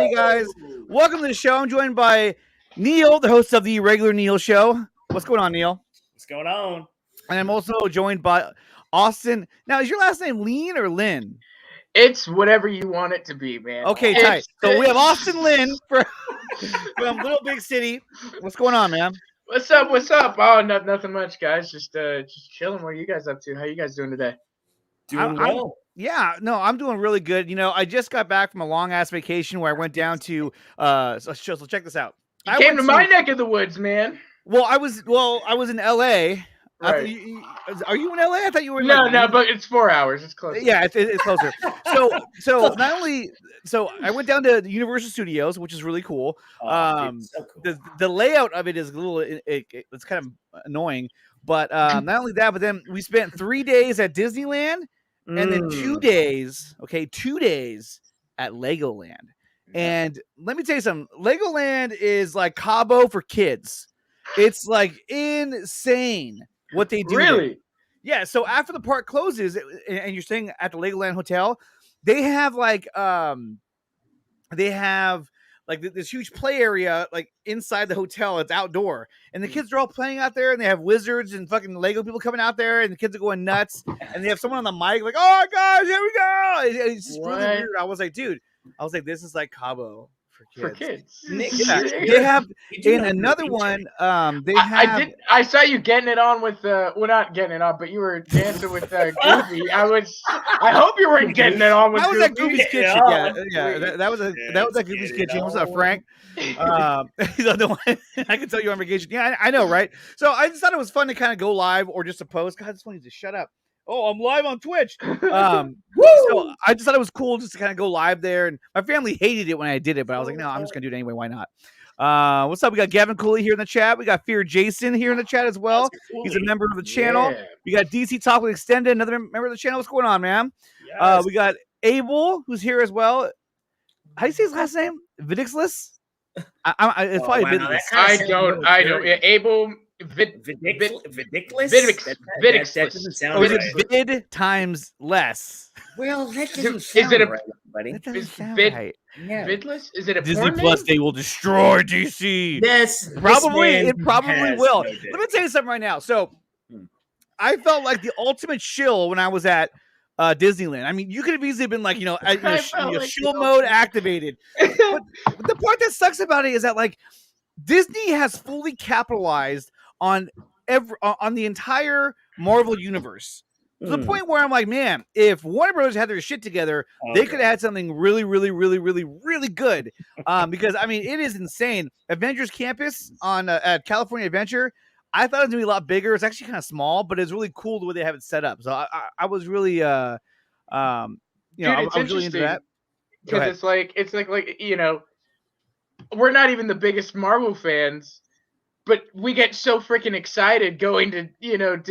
Hey guys, welcome to the show. I'm joined by Neil, the host of the regular Neil Show. What's going on, Neil? What's going on? And I'm also joined by Austin. Now, is your last name Lean or Lynn? It's whatever you want it to be, man. Okay, tight. So we have Austin Lynn from Little Big City. What's going on, man? What's up? What's up? Oh, nothing much, guys. Just chilling. What are you guys up to? How you guys doing today? Doing well. I'm doing really good. You know, I just got back from a long ass vacation where I went down to so check this out. You came to my neck of the woods, man. Well, I was in LA. Right. Are you in LA? I thought you were. No, but it's 4 hours. It's closer. Yeah, it's closer. So not only I went down to the Universal Studios, which is really cool. So cool. The layout of it is a little it's kind of annoying, but not only that, but then we spent 3 days at Disneyland and then 2 days at Legoland. And let me tell you something. Legoland is like Cabo for kids. It's like insane what they do. Really? There. Yeah. So after the park closes and you're staying at the Legoland Hotel, they have this huge play area like inside the hotel. It's outdoor, and the kids are all playing out there, and they have wizards and fucking Lego people coming out there, and the kids are going nuts. And they have someone on the mic like, "Oh guys, here we go!" It's just really weird. I was like, this is like Cabo for kids. Yeah, they have in another one. I saw you getting it on with not getting it on, but you were dancing with Goofy. I hope you weren't getting it on with Goofy. That was at Goofy's Kitchen. Yeah. That was at Goofy's Kitchen. What's up, Frank? He's the other one. I can tell you on vacation. Yeah, I know, right? So I just thought it was fun to kind of go live or just to post. God, this one needs to shut up. Oh, I'm live on Twitch. So I just thought it was cool just to kind of go live there. And my family hated it when I did it, but I was like, no, I'm just going to do it anyway. Why not? What's up? We got Gavin Cooley here in the chat. We got Fear Jason here in the chat as well. He's a member of the channel. Yeah. We got DC Talk with Extended, another member of the channel. What's going on, man? Yes. We got Abel, who's here as well. How do you say his last name? Vidixless? It's probably Vidixless. I don't. Yeah, Abel... Vidicless? That doesn't sound right. Vid times less. Well, that doesn't sound right, buddy. That doesn't sound right. Yeah. Vidless? Is it a Disney Plus? They will destroy DC. Yes, probably. It probably will. Let me tell you something right now. So, I felt like the ultimate shill when I was at Disneyland. I mean, you could have easily been like, shill mode activated. But the part that sucks about it is that like Disney has fully capitalized on the entire Marvel universe to the point where I'm like, man, if Warner Bros. Had their shit together, they could have had something really, really, really, really, really good. Because I mean, it is insane. Avengers Campus on at California Adventure, I thought it was gonna be a lot bigger. It's actually kind of small, but it's really cool the way they have it set up. So I was really, I was really into that. Because it's like we're not even the biggest Marvel fans, but we get so freaking excited going to,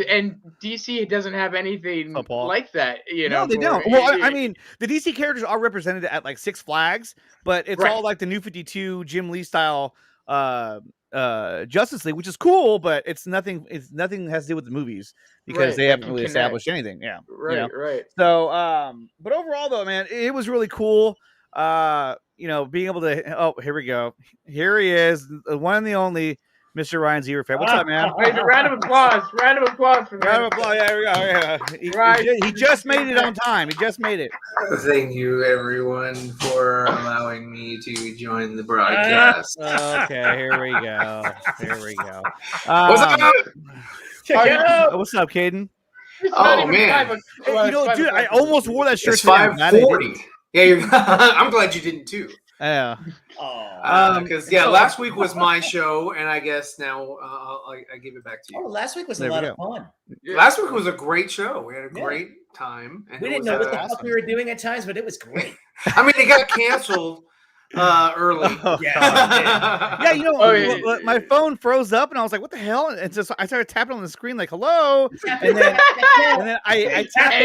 and DC doesn't have anything like that, No, they don't. Well, I mean, the DC characters are represented at like Six Flags, but it's all like the New 52 Jim Lee style Justice League, which is cool, but it's nothing has to do with the movies because they haven't really established anything. Yeah. Right. So, but overall though, man, it was really cool. Being able to, here we go. Here he is, the one and the only Mr. Ryan Zierfeld. What's up, man? Round of applause for Round of applause. Yeah, here we go. He just made it on time. He just made it. Thank you, everyone, for allowing me to join the broadcast. Okay, here we go. What's up? What's up, Caden? Oh, man. Dude, I almost wore that shirt. It's 5:40. Yeah, I'm glad you didn't too. Yeah. Because last week was my show, and I guess now I give it back to you. Oh, last week was a lot of fun. Last week was a great show. We had a great time. And we didn't know what the fuck we were doing at times, but it was great. I mean, it got canceled early. My phone froze up, and I was like, "What the hell?" And so I started tapping on the screen like, "Hello," and then I tapped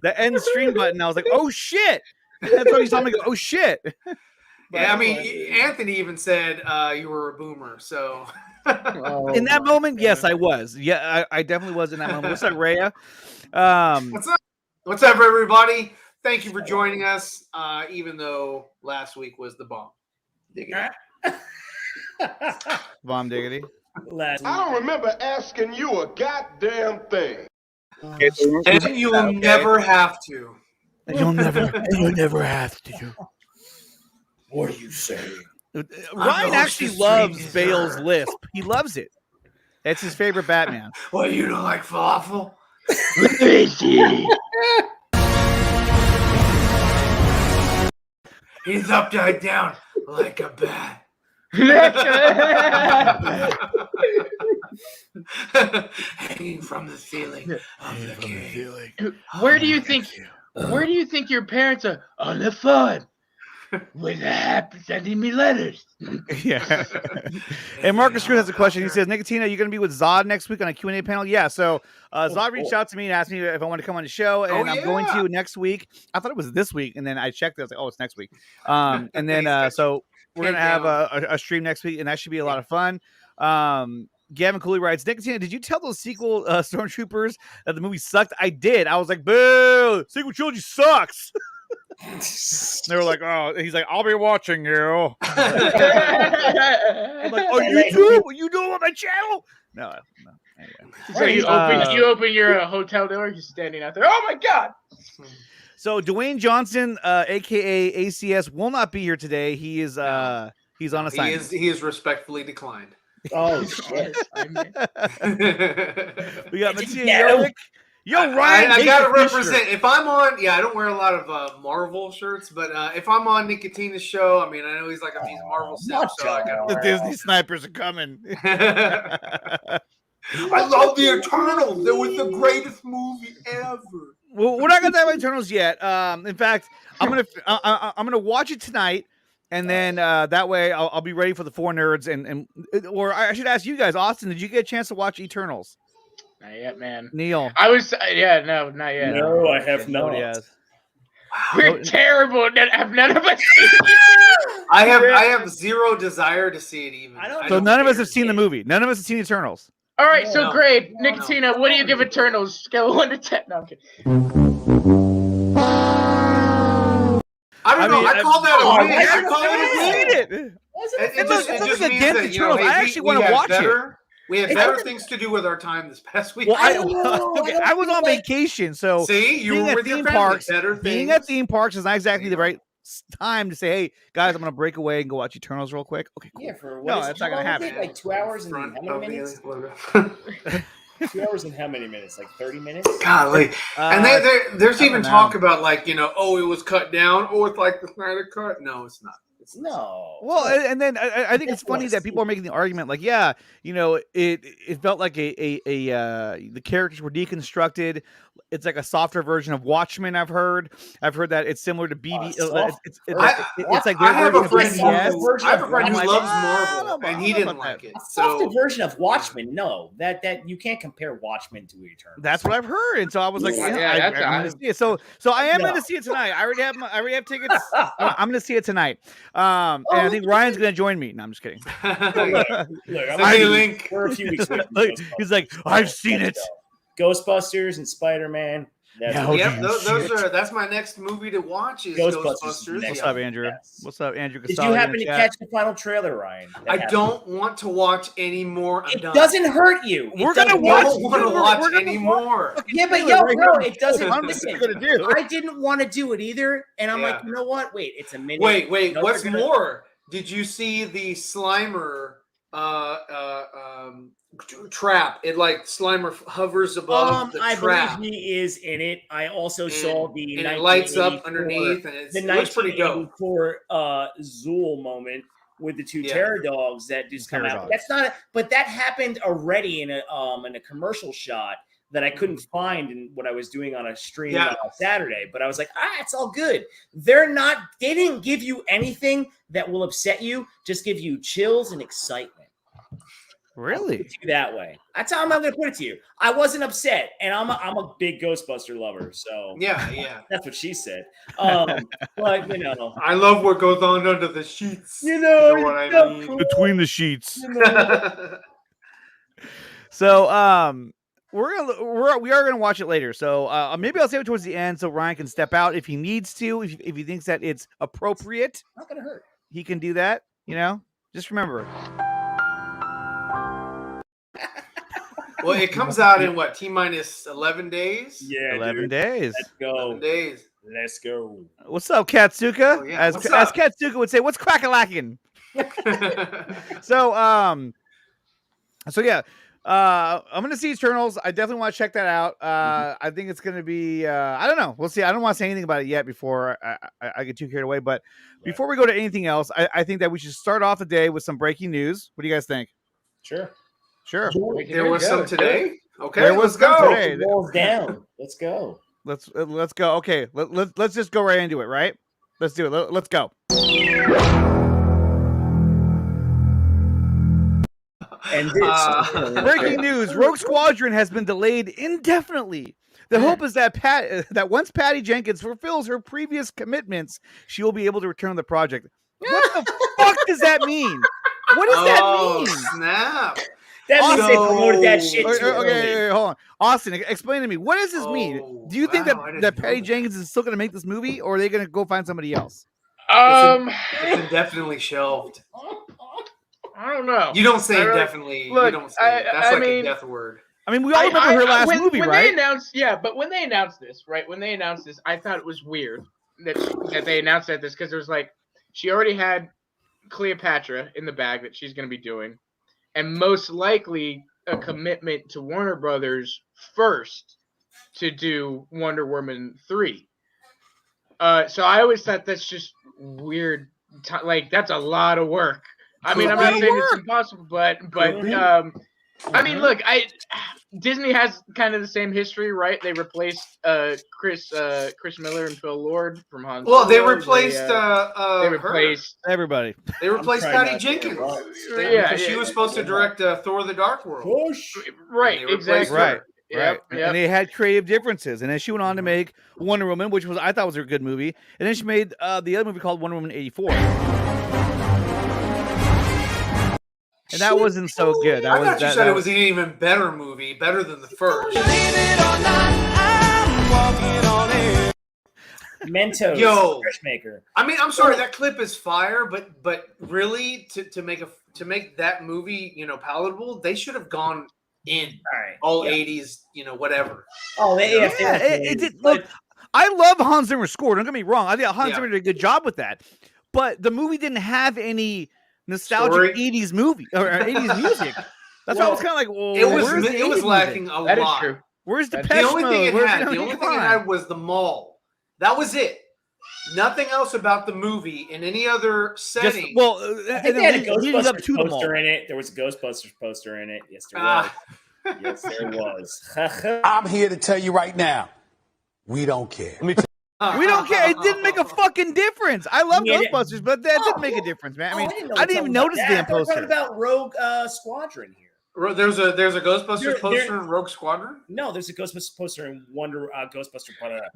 the end stream button. I was like, "Oh shit!" That's why you saw me go, "Oh shit!" Yeah, I mean, Anthony even said you were a boomer. So in that moment, yes, I was. Yeah, I definitely was in that moment. What's up, Rhea? What's up, everybody? thank you for joining us, even though last week was the bomb. Bomb diggity. I don't remember asking you a goddamn thing. And you'll never have to. You'll never have to. What are you saying? Ryan actually loves Bale's lisp. He loves it. It's his favorite Batman. Well, you don't like falafel? He's upside down like a bat. Hanging from the ceiling of the cave. Where do you think your parents are? On the phone with sending me letters. Yeah. And Marcus Cruz has a question. He says, Nicotina, you going to be with Zod next week on a Q&A panel? Yeah. So Zod reached out to me and asked me if I want to come on the show, and I'm going to next week. I thought it was this week, and then I checked it. I was like, oh, it's next week. And then so we're going to have a stream next week, and that should be a lot of fun. Gavin Cooley writes, Nicotina, did you tell those sequel stormtroopers that the movie sucked? I did. I was like, boo, sequel trilogy sucks. They were like, oh, he's like, I'll be watching you. I'm like, oh, you too? You do it on my channel? No. Anyway. So you open your hotel door, you're standing out there. Oh my God. So Dwayne Johnson, aka ACS, will not be here today. He is he's on assignment. He is respectfully declined. Oh shit. We got Mattia. Yo, Ryan, I gotta represent. If I'm on, I don't wear a lot of Marvel shirts, but if I'm on Nicotina's show, I mean, I know he's like these Marvel stuff, so I gotta the Disney snipers are coming. I love the Eternals. It was the greatest movie ever. Well, we're not gonna talk about Eternals yet. In fact, I'm gonna watch it tonight, and then that way I'll be ready for the four nerds. Or I should ask you guys, Austin, did you get a chance to watch Eternals? Not yet, man. Neil, I was no, not yet. No, I have not. We're terrible. None of us. I have zero desire to see it even. So none of us have seen the movie. None of us have seen Eternals. All right, so great, Nicotina. What do you give Eternals? Scale of 1 to 10. No, I'm kidding. I don't know. I call that a win. I call it a win. It just means that, you know, I actually want to watch it. We have better things to do with our time this past week. Well, I was on vacation, so see, you were with your parks. Being at theme parks is not exactly the right time to say, "Hey, guys, I'm going to break away and go watch Eternals real quick." Okay, cool. Yeah, for no, that's not going to happen. Like 2 hours and how many minutes? 2 hours and how many minutes? Like 30 minutes? Golly. And there's even talk about, like, you know, oh, it was cut down, or it's like the Snyder cut. No, it's not. No. Well, and then I think it's funny that people are making the argument like, yeah, you know, it felt like the characters were deconstructed. It's like a softer version of Watchmen. I've heard that it's similar to BB. It's like I have a friend who loves Marvel, and he didn't like it. A softer version of Watchmen. No, that you can't compare Watchmen to Eternals. That's what I've heard, and so I was like, I'm going to see it. So I am going to see it tonight. I already have tickets. I'm going to see it tonight. And I think Ryan's going to join me. No, I'm just kidding. Look, we're a few weeks away. He's like, I've seen it. Ghostbusters and Spiderman. That's my next movie to watch is Ghostbusters. What's up, Andrew? Yes. What's up, Andrew? Did you happen to catch the final trailer, Ryan? I don't want to watch anymore. It doesn't hurt you. We're gonna watch. I don't want to watch anymore. Yeah, but bro, it doesn't. Listen, I didn't want to do it either, and I'm like, you know what? Wait, it's a minute. Wait. What's more? Did you see the Slimer trap? It like Slimer hovers above the trap. I believe he is in it. I also saw the and it lights up underneath, and it looks pretty dope. For Zool moment with the two terror dogs that just come out. That's not. But that happened already in a commercial shot that I couldn't find in what I was doing on a stream on Saturday. But I was like, it's all good. They didn't give you anything that will upset you. Just give you chills and excitement. Really? That way. That's how I'm going to put it to you. I wasn't upset, and I'm a big Ghostbuster lover. So yeah, that's what she said. But you know, I love what goes on under the sheets. You know what I mean? Between the sheets. So, we are gonna watch it later. So maybe I'll save it towards the end so Ryan can step out if he needs to. If he thinks that it's appropriate, not gonna hurt. He can do that. Just remember. Well, it comes out in what, T-minus 11 days? Yeah, 11 days. Let's go. 11 days. Let's go. What's up, Katsuka? Oh, yeah. As Katsuka would say, what's crack-a-lackin'? So yeah. I'm gonna see Eternals. I definitely want to check that out. I think it's gonna be. I don't know. We'll see. I don't want to say anything about it yet before I get too carried away. But before we go to anything else, I think that we should start off the day with some breaking news. What do you guys think? Sure. There was some today. Okay, there was let's go. Today. Walls down. Let's go. Let's go. Okay, let's just go right into it. Right? Let's do it. Let's go. And this breaking news: Rogue Squadron has been delayed indefinitely. The hope is that once Patty Jenkins fulfills her previous commitments, she will be able to return to the project. What the fuck does that mean? What does that mean? Snap. That means they promoted that shit too okay, hold on. Austin, explain to me. What does this mean? Do you think that Patty Jenkins is still going to make this movie, or are they going to go find somebody else? It's indefinitely shelved. I don't know. You don't say indefinitely. Look, you don't say it. That's a death word. I mean, we all remember her last movie, when right? But when they announced this, I thought it was weird that they announced this because there was like, she already had Cleopatra in the bag that she's going to be doing, and most likely a commitment to Warner Brothers first to do Wonder Woman 3. So I always thought that's just weird. Like, that's a lot of work. I mean, I'm not saying it's impossible, but I mean, look, Disney has kind of the same history, right? They replaced Chris Miller and Phil Lord from Han Solo. Well, they replaced everybody. They replaced Patty Jenkins. Because she was supposed to direct Thor: The Dark World. Right, exactly. Right. Right, and they had creative differences, and then she went on to make Wonder Woman, which I thought was a good movie, and then she made the other movie called Wonder Woman 84. And that wasn't so good. I thought you said it was an even better movie, better than the first. Mentos, Fresh Maker. I mean, I'm sorry, that clip is fire, but really, to make that movie, palatable, they should have gone in all 80s, whatever. Oh, it did. Look, I love Hans Zimmer's score. Don't get me wrong. I think Hans Zimmer did a good job with that, but the movie didn't have any nostalgic 80s movie or 80s music. That's why I was kind of like, well, it was lacking a lot. That is true. Where's the The only thing it had was the mall. That was it. Nothing else about the movie in any other setting. I think they had a Ghostbusters poster in it. There was a Ghostbusters poster in it. Yes, there was. Yes, there was. I'm here to tell you right now, we don't care. We don't care. It didn't make a fucking difference. I love Ghostbusters, but that didn't make a difference, man. I mean, I didn't even notice the damn poster. We're talking about Rogue Squadron here. There's a Ghostbusters poster in Rogue Squadron? No, there's a Ghostbusters poster in Wonder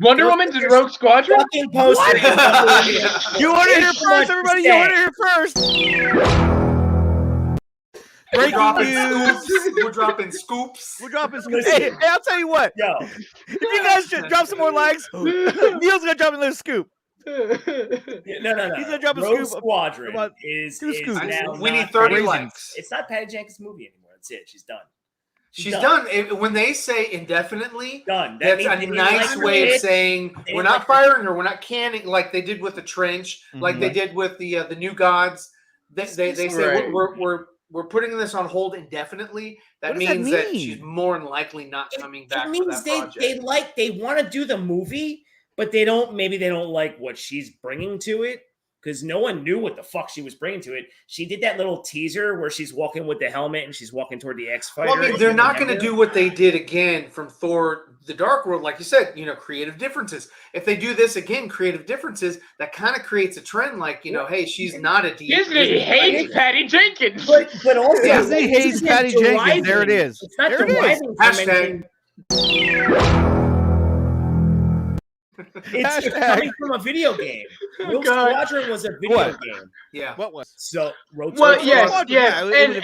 Woman's in Rogue Squadron? Fucking poster. You heard it here first, everybody. You heard it here first. Breaking news. We're dropping scoops. Hey, I'll tell you what. Yo. If you guys should drop some more likes, Neil's going to drop another scoop. No. He's gonna drop a Rogue scoop. Squadron is now. We need 30 likes. It's not Patty Jenkins' movie anymore. That's it. She's done. She's done. When they say indefinitely, done. That's a nice way of saying we're not firing her. We're not canning like they did with the Trench, like they did with the New Gods. They say we're putting this on hold indefinitely. That means that she's more than likely not coming back. It means they want to do the movie. But they don't like what she's bringing to it because no one knew what the fuck she was bringing to it. She did that little teaser where she's walking with the helmet and she's walking toward the X-Fighter. Well, I mean, they're not going to do what they did again from Thor: The Dark World. Like you said, creative differences. If they do this again, creative differences, that kind of creates a trend like, hey, she's not a Disney hates Patty Jenkins. But also, Disney hates Patty Jenkins. There it is. It's not deriving from It's coming from a video game. Rogue Squadron was a video game. Yeah. What was? So, yes,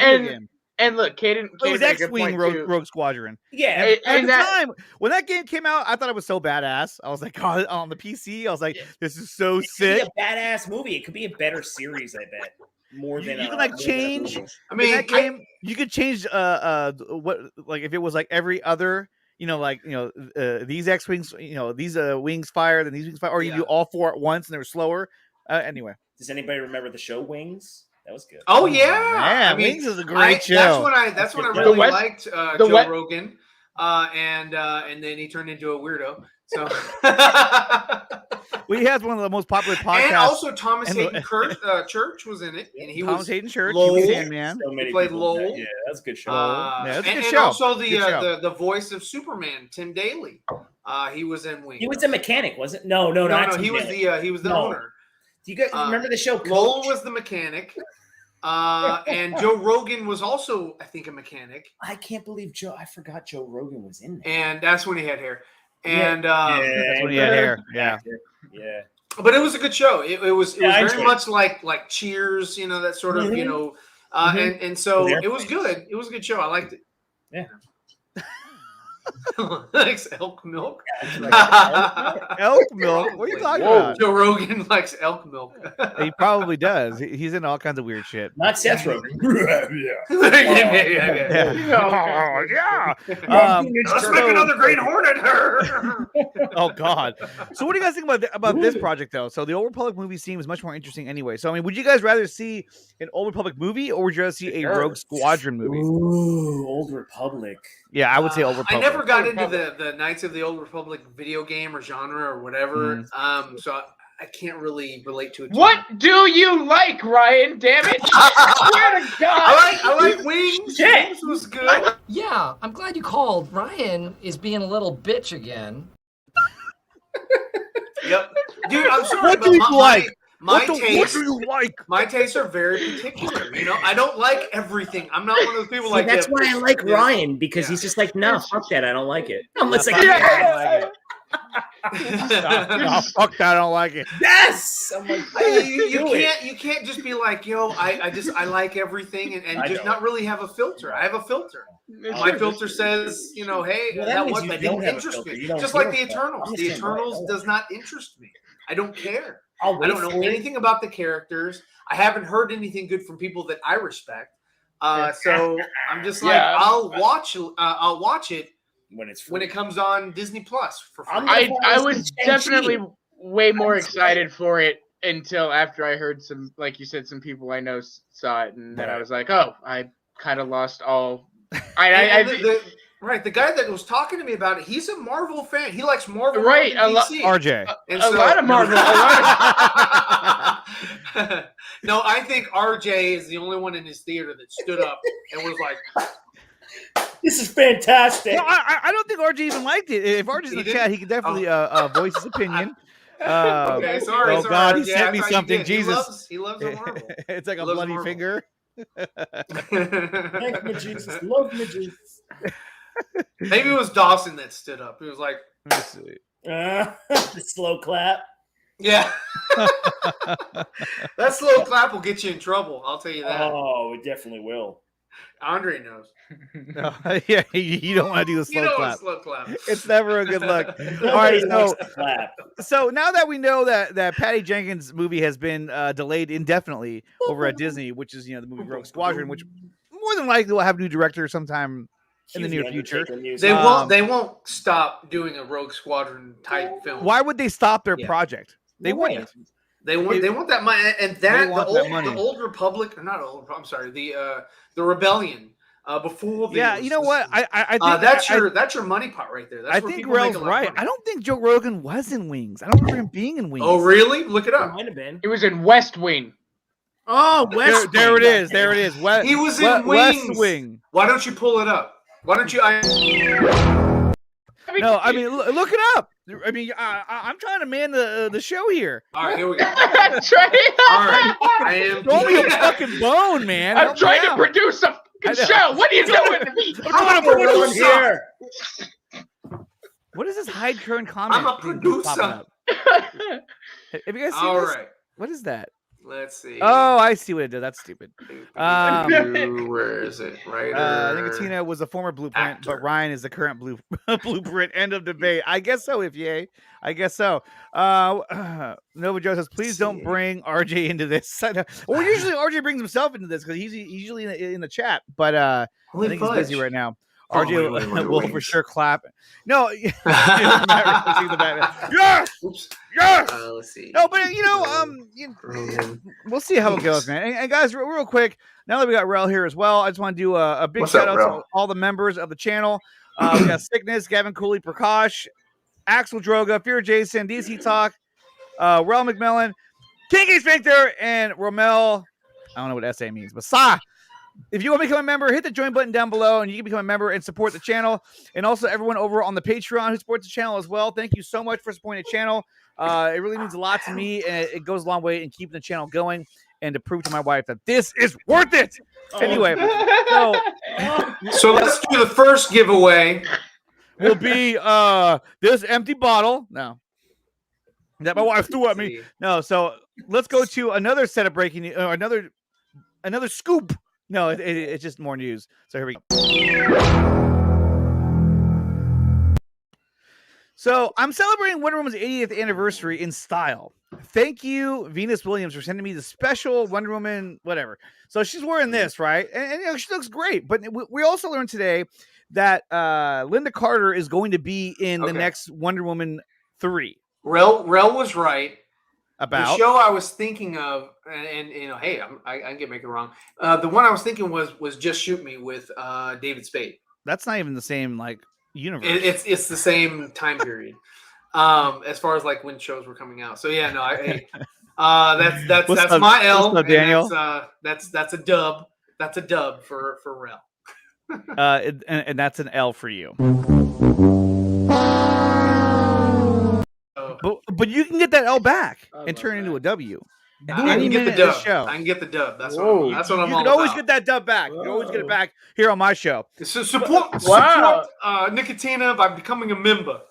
and And look, Caden it was made a good X-Wing point, Rogue Squadron. Yeah, At the time when that game came out, I thought it was so badass. I was like, on the PC, I was like, this is so sick. It could be a badass movie. It could be a better series, I bet. More than you can like change. I mean, that game, you could change what, like if it was like every other, these X-Wings, these wings fire, then these wings fire, or you do all 4 at once and they were slower. Anyway, does anybody remember the show Wings? That was good. Oh yeah, man, I mean, Wings is a great show. That's when I really liked Joe Rogan, and then he turned into a weirdo. So he has one of the most popular podcasts. And also Thomas Hayden Church was in it, and he Thomas was Hayden Church. Lowell. He was Sandman. He played Lowell. Yeah, that's a good show. That's a good and show. Also the voice of Superman, Tim Daly. He was in Wings. He was a mechanic, wasn't? No. He was the owner. Do you guys remember the show? Coach? Lowell was the mechanic. And Joe Rogan was also, I think, a mechanic. I can't believe I forgot Joe Rogan was in there. And that's when he had hair. And that's when he had hair. Yeah. But it was a good show. It was very much like Cheers, that sort of, and so it was good. It was a good show. I liked it. Yeah. Likes elk milk. Elk milk? What are you talking about? Joe Rogan likes elk milk. He probably does. He's in all kinds of weird shit. Not Seth Rogen. Yeah. Let's make another Green Hornet. Oh God. So what do you guys think about this project though? So the Old Republic movie seems much more interesting anyway. So I mean, would you guys rather see an Old Republic movie or would you rather see a Rogue Squadron movie? Ooh, Old Republic. Yeah, I would say Old Republic. I never got into the Knights of the Old Republic video game or genre or whatever. So I can't really relate to it. What do you like, Ryan? Damn it! I swear to God. I like Wings. Wings was good. Yeah, I'm glad you called. Ryan is being a little bitch again. Yep, dude. I'm sorry. What do you like? What do you like? My tastes are very particular. I don't like everything. I'm not one of those people like that's why I like Ryan because he's just like, no, fuck that, I don't like it. I'm just like, no, fuck that, I don't like it. Yes, I'm like, you can't just be like, I like everything and just not really have a filter. I have a filter. My filter says, hey, that one didn't interest me. Just like the Eternals. The Eternals does not interest me. I don't care. I don't know anything about the characters. I haven't heard anything good from people that I respect. So I'm just like, I'll watch it when it comes on Disney Plus for free. I was definitely way more excited for it until after I heard some, like you said, some people I know saw it, and then I was like, oh, I kind of lost all. The guy that was talking to me about it, he's a Marvel fan. He likes Marvel. Right, RJ. A lot of Marvel. No, I think RJ is the only one in his theater that stood up and was like, this is fantastic. No, I don't think RJ even liked it. If RJ's in the chat, he could definitely voice his opinion. Okay, sorry. Oh God, he sent me something. Jesus, he loves Marvel. It's like a bloody Marvel. finger. Thank me, Jesus. Love me, Jesus. Maybe it was Dawson that stood up. He was like, the slow clap. Yeah. That slow clap will get you in trouble. I'll tell you that. Oh, it definitely will. Andre knows. No, yeah, you don't want to do the slow clap. Slow clap. It's never a good look. All right, so now that we know that Patty Jenkins' movie has been delayed indefinitely over at Disney, which is the movie Rogue Squadron, which more than likely will have a new director sometime in the near future. They won't stop doing a Rogue Squadron type film. Why would they stop their project? They wouldn't. They want that money, and the Old Republic, or not Old. I'm sorry, the Rebellion. Before the you know what? I think that's your money pot right there. That's I think Rel's right. I don't think Joe Rogan was in Wings. I don't remember him being in Wings. Oh, really? Look it up. Might have been. It was in West Wing. Oh, West. There it is. There it is. He was in Wings. West Wing. Why don't you pull it up? Why don't you? No, I mean, look it up. I mean, I'm trying to man the show here. All right, here we go. All right, I am. Throw me a fucking bone, man. I'm trying to produce a show. What are you doing to me? I'm a producer here. What is this hide current comment? I'm a producer. Have you guys seen this? Right. What is that? Let's see. Oh, I see what it did. That's stupid. Where is it? Writer. Nicotina was a former Blueprint, actor. but Ryan is the current Blueprint. End of debate. I guess so. If yay, I guess so. Nova Joe says, please don't bring RJ into this. Well, usually RJ brings himself into this because he's usually in the chat, but I think he's busy right now. RJ will for sure clap. No, yes, yes. Let's see. No, but we'll see how it goes, man. And guys, real quick, now that we got Rel here as well, I just want to do a big shout out to all the members of the channel. We got Sickness, Gavin Cooley, Prakash, Axel Droga, Fear Jason, DC Talk, Rel McMillan, King Sphincter, and Romel. I don't know what SA means, but Sa. If you want to become a member, hit the join button down below, and you can become a member and support the channel. And also everyone over on the Patreon who supports the channel as well. Thank you so much for supporting the channel. It really means a lot to me, and it goes a long way in keeping the channel going and to prove to my wife that this is worth it. Anyway, so let's do the first giveaway. Will be this empty bottle. No. That my wife threw at me. No, so let's go to another set of breaking news, or another scoop. No, it's just more news. So here we go. So I'm celebrating Wonder Woman's 80th anniversary in style. Thank you, Venus Williams, for sending me the special Wonder Woman, whatever. So she's wearing this, right? And she looks great. But we also learned today that Linda Carter is going to be in the next Wonder Woman 3. Rel was right. About the show I was thinking of, and hey, I can make it wrong. The one I was thinking was Just Shoot Me with David Spade. That's not even the same universe. It's the same time period, as far as when shows were coming out. So yeah, no, that's up, my L. What's up, Daniel? That's a dub. That's a dub for Rel. And that's an L for you. But you can get that L back and turn it into a W. I can get the dub. I can get the dub. That's what I'm all about. You can always get that dub back. You can always get it back here on my show. So support Nicotina by becoming a member.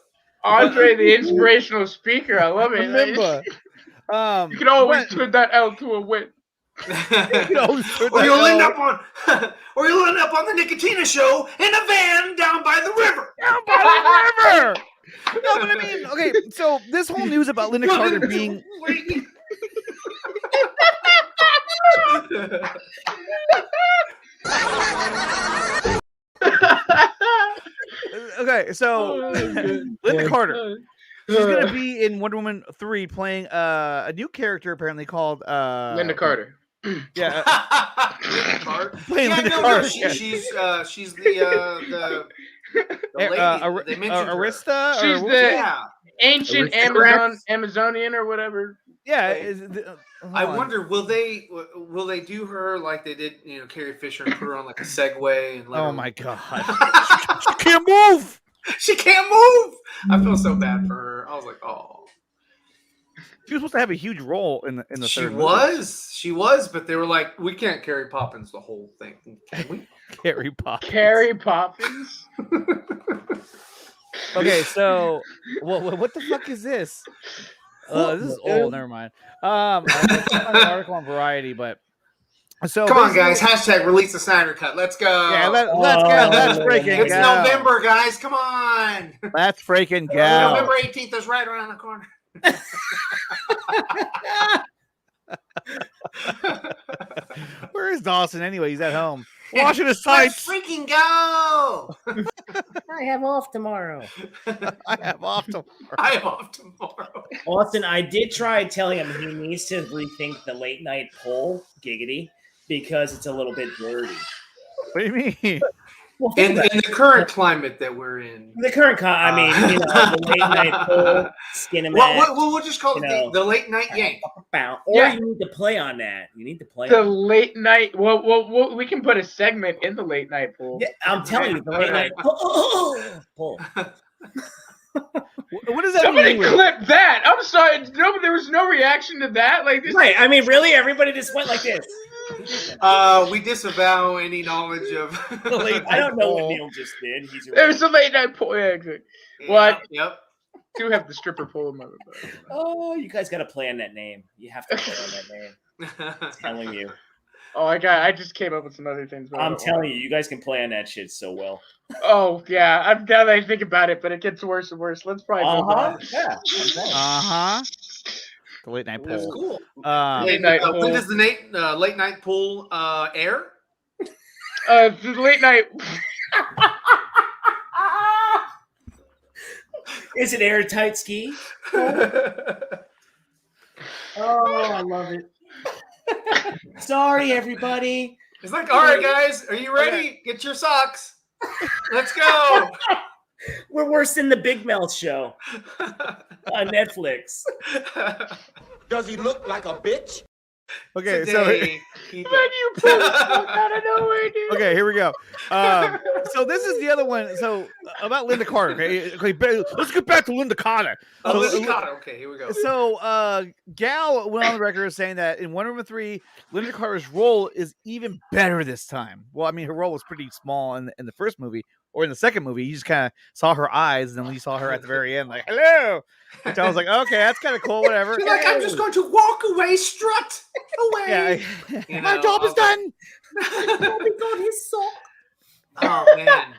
Andre, the inspirational speaker. I love it. Member. You can always turn that L to a win. Or you'll end up on the Nicotina show in a van down by the river. No, but I mean, okay, so this whole news about Linda Carter being... Okay, so Linda Carter, she's going to be in Wonder Woman 3 playing a new character apparently called... Linda Carter. Yeah. Playing Linda Carter. She's the lady, Arista? She's the ancient Amazonian or whatever. Yeah. I wonder, will they do her like they did, Carrie Fisher, and put her on a Segway and let her... my God. She can't move. She can't move. I feel so bad for her. I was like, oh. She was supposed to have a huge role in the third movie. She was, but they were like, we can't Carrie Poppins the whole thing. Can we? Carrie Poppins. Carrie Poppins. Okay, so what the fuck is this? This is old. Never mind. An article on Variety, but so come on, guys! Hashtag release the Snyder Cut. Let's go. Yeah, let's go. Let's freaking It's November, guys. Come on. Let's freaking go. November 18th is right around the corner. Where is Dawson anyway? He's at home watching his sights. Let's freaking go. I have off tomorrow. Austin, I did try telling him he needs to rethink the late night poll, giggity, because it's a little bit dirty. What do you mean? Well, in the current climate that we're in. The current the late night poll, Skinemax. We'll just call it the late night yank. Or you need to play on that. You need to play the late night. Well, we can put a segment in the late night poll. Yeah, I'm telling you, the late night poll. What does that Somebody mean? clip that. I'm sorry. No, there was no reaction to that. Right. I mean, really, everybody just went like this. We disavow any knowledge of. I don't know what Neil just did. There's a late night poll. Yeah, exactly. What? Yep. do have the stripper pole in my room. Oh, you guys got to plan that name. You have to plan that name. I'm telling you. Oh, I just came up with some other things. I'm telling you, you guys can plan that shit so well. Oh yeah, I'm glad I think about it, but it gets worse and worse. Let's probably move on. Yeah. The late night That's poll. cool. Late night when poll. does the late night poll air? The late night. Is it airtight, Ski? Oh, I love it. Sorry, everybody. It's like, all right, guys, are you ready? Okay. Get your socks. Let's go. We're worse than the Big Mouth show on Netflix. Does he look like a bitch? Okay, Today, Man, you pulled the fuck out of nowhere, dude. Okay, here we go. So this is the other one. So about Linda Carter. Okay, let's get back to Linda Carter. Linda Carter. Okay, here we go. So Gal went on the record saying that in Wonder Woman 3, Linda Carter's role is even better this time. Well, I mean, her role was pretty small in the first movie, or in the second movie. You just kind of saw her eyes, and then we saw her at the very end, like, hello. Which I was like, okay, that's kind of cool, whatever. She's like, I'm just going to walk away, strut away. Yeah, my job is done. Oh, man.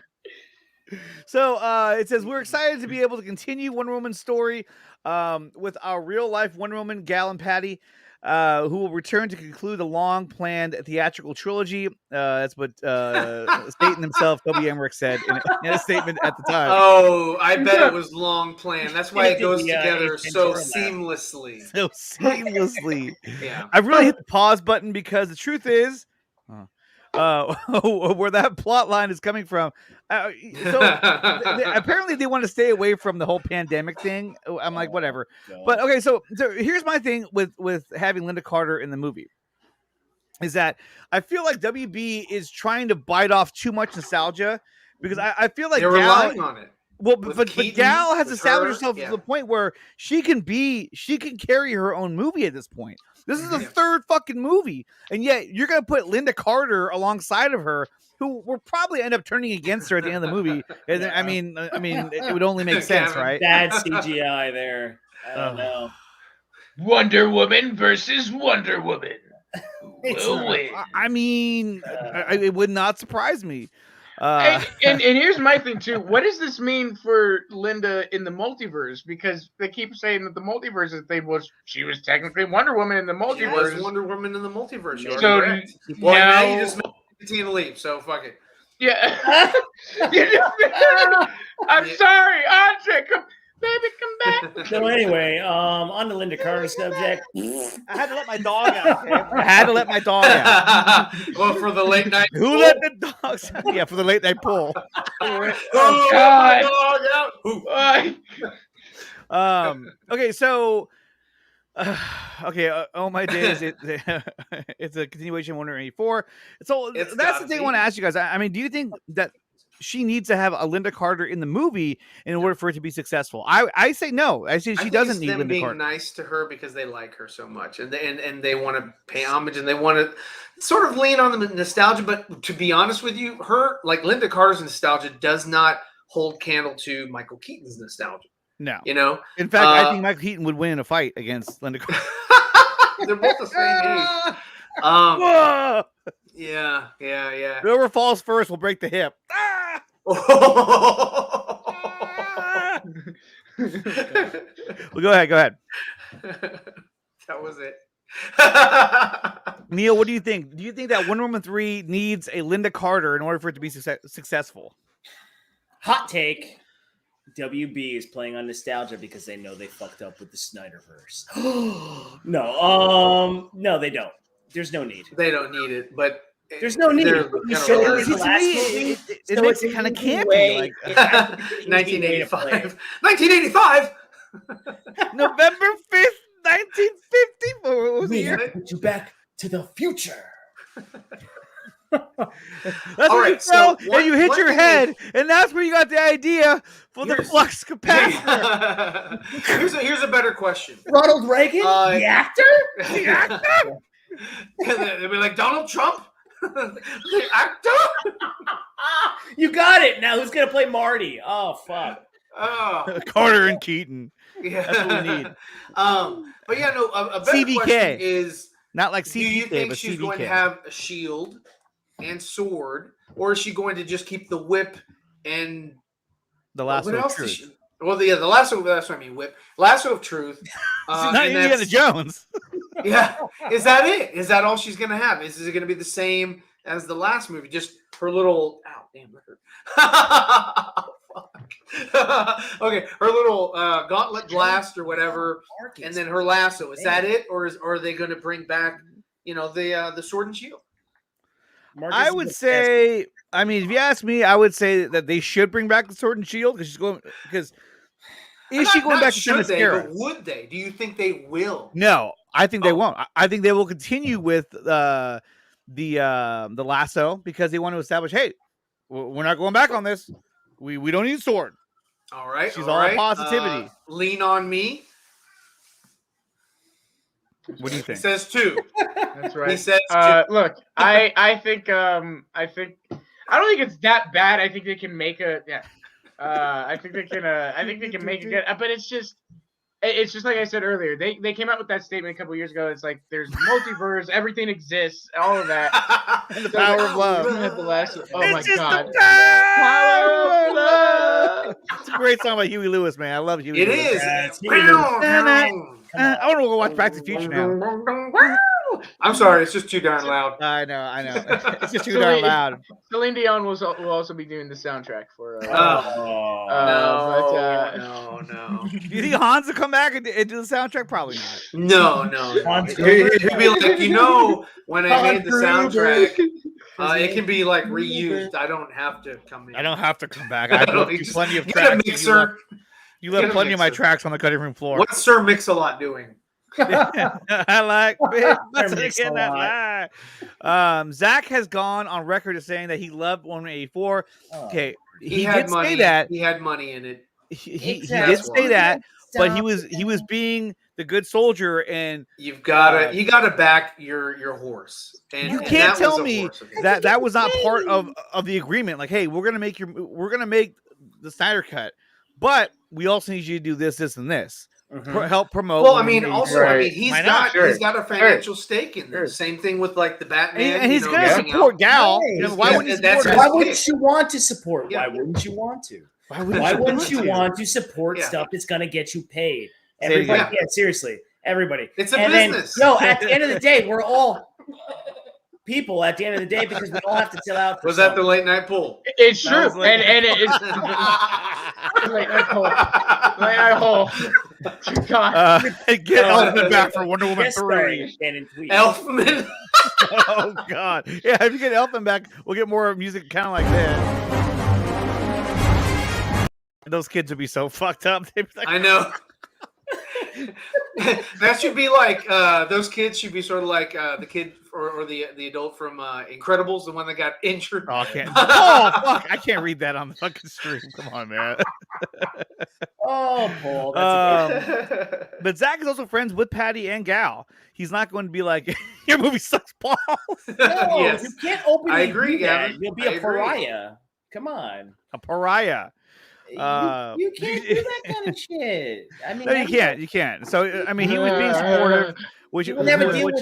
So it says, we're excited to be able to continue Wonder Woman's story with our real-life Wonder Woman, Gal and Patty, who will return to conclude the long-planned theatrical trilogy. That's what Satan himself, Toby Emmerich, said in a statement at the time. Oh, I bet it was long planned. That's why it goes together so seamlessly. So seamlessly. Yeah. I really hit the pause button because the truth is, where that plot line is coming from. Apparently they want to stay away from the whole pandemic thing. I'm like, whatever. But okay, so here's my thing with having Linda Carter in the movie is that I feel like WB is trying to bite off too much nostalgia because I feel like they're relying on it. Well, but Gal has established herself yeah. to the point where she can carry her own movie at this point. This is the third fucking movie, and yet you're gonna put Linda Carter alongside of her, who will probably end up turning against her at the end of the movie. And I mean, it would only make sense, right? Bad CGI there. I don't know. Wonder Woman versus Wonder Woman. Will win. I mean, it would not surprise me. And here's my thing too. What does this mean for Linda in the multiverse? Because they keep saying that the multiverse is she was technically Wonder Woman in the multiverse. She was Wonder Woman in the multiverse. You're so correct. Well, now you just made Tina leave, so fuck it. Yeah. I'm sorry, Andre. Baby, come back. So anyway, on the Linda Carter subject, I had to let my dog out. Okay? I had to let my dog out. Well, for the late night. Who let the dogs out? Yeah, for the late night pool. Oh God. Okay, so all my days it's a continuation of Wonder Woman 84. So that's the thing I want to ask you guys. I mean, do you think that she needs to have a Linda Carter in the movie in order for it to be successful? I say no. I say she doesn't need Linda Carter. Being nice to her because they like her so much, and they want to pay homage, and they want to sort of lean on the nostalgia. But to be honest with you, Linda Carter's nostalgia does not hold candle to Michael Keaton's nostalgia. No, in fact, I think Michael Keaton would win in a fight against Linda Carter. They're both the same age. Yeah. Whoever falls first will break the hip. Well, go ahead. That was it. Neil, what do you think? Do you think that Wonder Woman 3 needs a Linda Carter in order for it to be successful? Hot take. WB is playing on nostalgia because they know they fucked up with the Snyderverse. No, they don't. There's no need. They don't need it, but there's no need. It makes it kind of campy. Like 1985. 1985. November 5th, 1954. What was the year? Put you back to the future. That's all right. So you hit your head, and that's where you got the idea for the flux capacitor. Here's a better question. Ronald Reagan, the actor. The actor. They'll be like Donald Trump, the actor. You got it. Now who's gonna play Marty? Oh fuck. Oh. Carter and Keaton. Yeah. That's what we need. But yeah, no. A better CVK. question is: not like CVK, do you think but she's CVK. going to have a shield and sword, or is she going to just keep the whip and the lasso what of else truth? does she, well, the lasso. That's what I mean. Whip, lasso of truth. She's not Indiana Jones. Yeah, is that it? Is that all she's going to have? Is it going to be the same as the last movie? Just her little. Ow, damn, that hurt. Okay, her little gauntlet blast or whatever, and then her lasso. Is that it, or are they going to bring back, the sword and shield? I would say, I mean, if you ask me, I would say that they should bring back the sword and shield because is she going back to Themyscira? But would they? Do you think they will? No, I think they won't. I think they will continue with the lasso because they want to establish, hey, we're not going back on this. We don't need sword. All right. She's all positivity. Lean on me. What do you think? He says 2. That's right. He says 2. Look, I think I don't think it's that bad. I think they can make I think they can make it good. But it's just like I said earlier. They came out with that statement a couple years ago. It's like there's multiverse, everything exists, all of that. And the power of love. Oh my God. Power of love. It's a great song by Huey Lewis, man. I love Huey It Lewis. is. I want to go watch Back to the Future now. I'm sorry, it's just too darn loud. I know. It's just too darn loud. Celine Dion will also be doing the soundtrack for. No. Do you think Hans will come back and do the soundtrack? Probably not. No. He'd be like, when I made the soundtrack, it can be like reused. I don't have to come in. I don't have to come back. I left you plenty of Get a tracks. mixer. You left plenty of my tracks on the cutting room floor. What's Sir Mix-a-Lot doing? I like big. Zach has gone on record as saying that he loved 184. Okay, he did say that. He had money in it. He did say that, but he was being the good soldier, and you gotta back your horse. And you can't tell me that was not part of the agreement. Like, hey, we're gonna make the Snyder cut, but we also need you to do this, and this. Help promote. Well, I mean, also, he's got a financial stake in this. Same thing with like the Batman, and he's going to support Gal. Why wouldn't you want to support? Why wouldn't you want to? Why wouldn't you want to support stuff that's going to get you paid? Everybody, seriously, everybody. It's a business. At the end of the day, we're all people at the end of the day because we all have to chill out. Was that the late night pool? It's true, and it's late night pool. Late night hole. God. Get Elfman back for Wonder Woman 3. Elfman. Oh God! Yeah, if you get Elfman back, we'll get more music kind of like that. Those kids would be so fucked up. They'd be like, I know. That should be like those kids should be sort of like the kid or the adult from Incredibles, the one that got injured. Oh, I can't. Oh fuck! I can't read that on the fucking stream. Come on, man. Oh, Paul. But Zach is also friends with Patty and Gal. He's not going to be like, your movie sucks, Paul. No, yes. You can't openly I agree, do that. Gavin. You'll be a pariah. Come on. A pariah. You can't do that kind of shit. I mean, no, you can't. So, I mean, he was being supportive, which is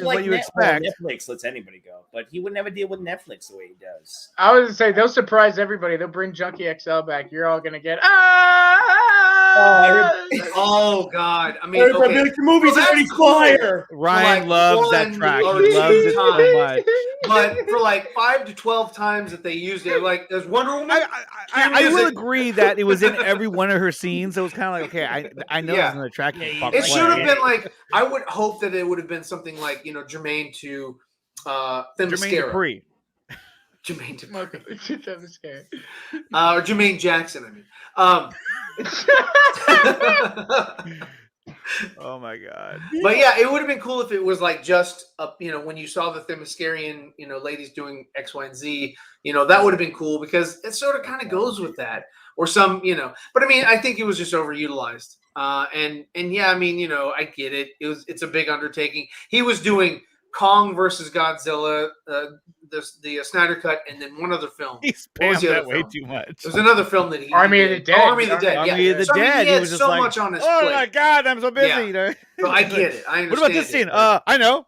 what you expect. Netflix lets anybody go, but he would never deal with Netflix the way he does. I was gonna say they'll surprise everybody. They'll bring Junkie XL back. You're all gonna get oh God! I mean, the movie's already fire. Ryan loves that track. He loves it so much. But for like 5 to 12 times that they used it, like there's Wonder Woman. I will agree that it was in every one of her scenes. So it was kind of like, okay, I know it's an attraction. It should have been like, I would hope that it would have been something like, Jermaine to Themyscira. Jermaine Dupri. Or Jermaine Jackson, I mean. Oh my God. But yeah, it would have been cool if it was like just when you saw the Themyscirian, ladies doing X, Y, and Z, that would have been cool because it sort of kind of goes with that. Or some, but I mean, I think it was just overutilized. And yeah, I mean, I get it. It's a big undertaking. He was doing Kong versus Godzilla, the Snyder Cut, and then one other film. He What was the spammed other that way film? too much. There was another film that he Army of did. the Dead. Oh, Army of the Dead. Army of the So, I mean, Dead. he had was just so like, much on his oh plate. my God, I'm so busy. Yeah. You know? So I get it. I understand. What about this scene? I know.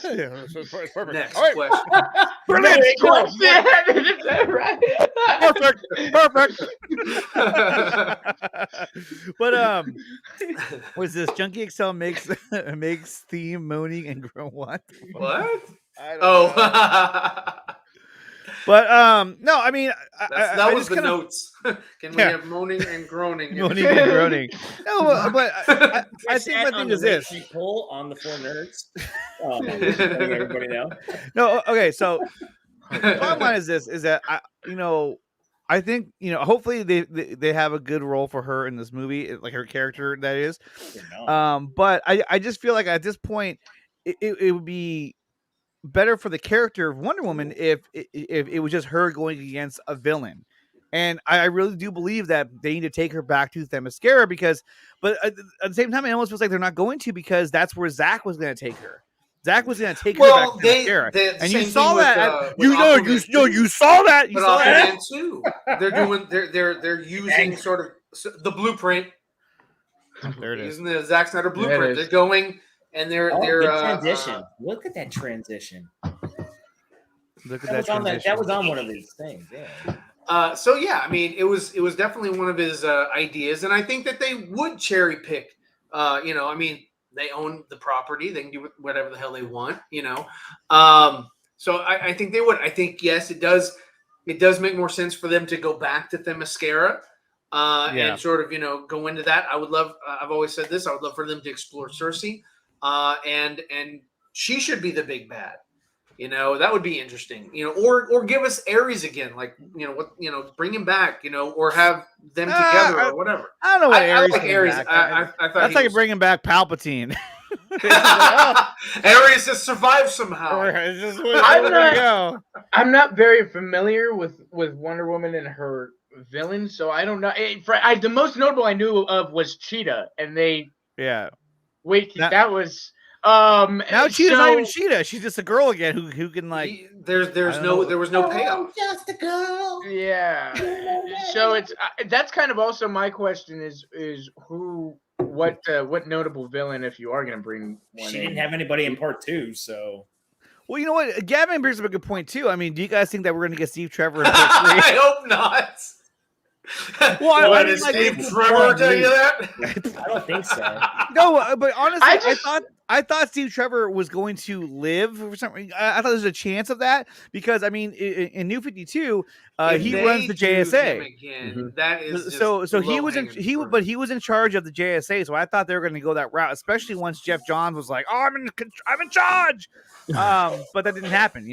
Yeah. Perfect. Next All right. question. Brilliant. Right. Perfect. But what's this? Junkie XL makes theme moaning and groan. What? What? I don't know. But no, I mean that was the notes. Can we have moaning and groaning? Moaning and groaning. No, but I think my thing is this. Pull on the 4 nerds. Letting everybody know. No, okay. So bottom line is this: is that I think hopefully they have a good role for her in this movie, like her character that is. But I just feel like at this point it would be better for the character of Wonder Woman if it was just her going against a villain. And I really do believe that they need to take her back to Themyscira but at the same time, it almost feels like they're not going to, because that's where Zack was going to take her. Zack was going to take her back to Themyscira. And you saw that. You saw that. You saw that too. They're using sort of the blueprint. There it is. Using the Zack Snyder blueprint. They're going and they're transition. Look at that transition. Look at that transition. That was on one of these things. Yeah. So yeah, I mean, it was definitely one of his ideas, and I think that they would cherry pick. I mean, they own the property; they can do whatever the hell they want. So I think they would. I think yes, it does. It does make more sense for them to go back to Themyscira and sort of go into that. I would love. I've always said this. I would love for them to explore Cersei, and she should be the big bad. That would be interesting. Or give us Ares again, like bring him back, or have them together or whatever. I don't know what I like Ares. I thought that's like bringing back Palpatine. Ares has survived somehow. I'm not very familiar with Wonder Woman and her villain, so I don't know. The most notable I knew of was Cheetah, and they that was. Now Cheetah's not even Cheetah. She's just a girl again who can like. There was no payoff. Just a girl. Yeah. So that's kind of also my question is what notable villain, if you are going to bring one? She didn't have anybody in part 2, so. Well, you know what? Gavin brings up a good point too. I mean, do you guys think that we're going to get Steve Trevor in part 3? I hope not. Well, I did Steve Trevor tell you that? I don't think so. No, but honestly, I thought Steve Trevor was going to live for some reason. I thought there was a chance of that because I mean, in New 52, he runs the JSA. Mm-hmm. That is so he was in charge of the JSA. So I thought they were going to go that route, especially once Jeff Johns was like, "Oh, I'm in charge," but that didn't happen.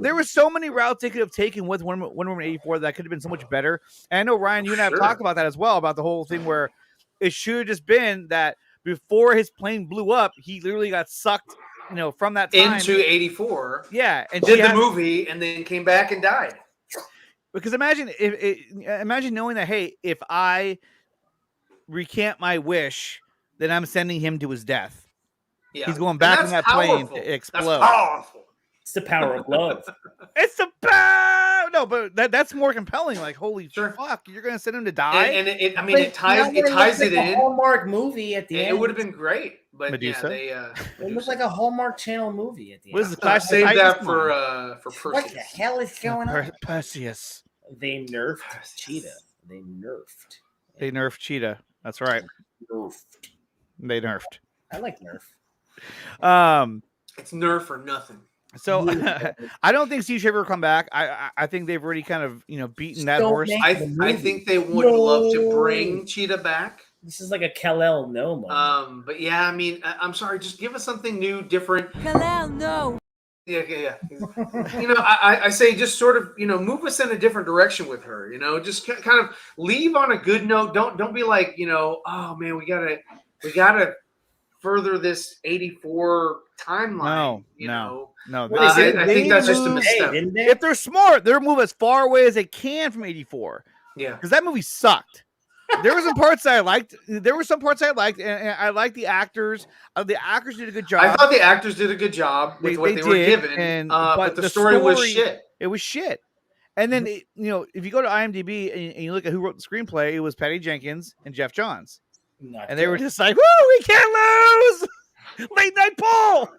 There were so many routes they could have taken with Wonder Woman 84 that could have been so much better. And I know Ryan, you and I have talked about that as well, about the whole thing where it should have just been that before his plane blew up, he literally got sucked, from that time into 84. Yeah, and did the movie and then came back and died. Because imagine knowing that, hey, if I recant my wish, then I'm sending him to his death. Yeah. He's going back in that plane to explode. That's powerful. It's the power of love. It's the power. No, but that's more compelling. Like, holy fuck, you're gonna send him to die? And it ties it in. A Hallmark movie at the end. It would have been great, but Medusa? It looked like a Hallmark Channel movie at the end. What is the Clash? Save that for Perseus. What the hell is going on? Perseus. They nerfed Cheetah. They nerfed Cheetah. That's right. They nerfed. I like Nerf. It's Nerf or nothing. So I don't think Steve Trevor will come back. I think they've already kind of beaten that horse. I think they would love to bring Cheetah back. This is like a Kal-El no moment. But yeah, I mean, I'm sorry, just give us something new, different. Kal-El no. Yeah. I say just sort of move us in a different direction with her. Just kind of leave on a good note. Don't be like oh man, we gotta further this 84 timeline. No. I think that's just a misstep. If they're smart, they'll move as far away as they can from 84. Yeah, because that movie sucked. There were some parts that I liked. There were some parts I liked, and I liked the acters. The actors did a good job. I thought the actors did a good job with what they were given, but the story was shit. It was shit. And then, if you go to IMDb and you look at who wrote the screenplay, it was Patty Jenkins and Jeff Johns. And they were just like, "Woo, we can't lose!" Late night poll.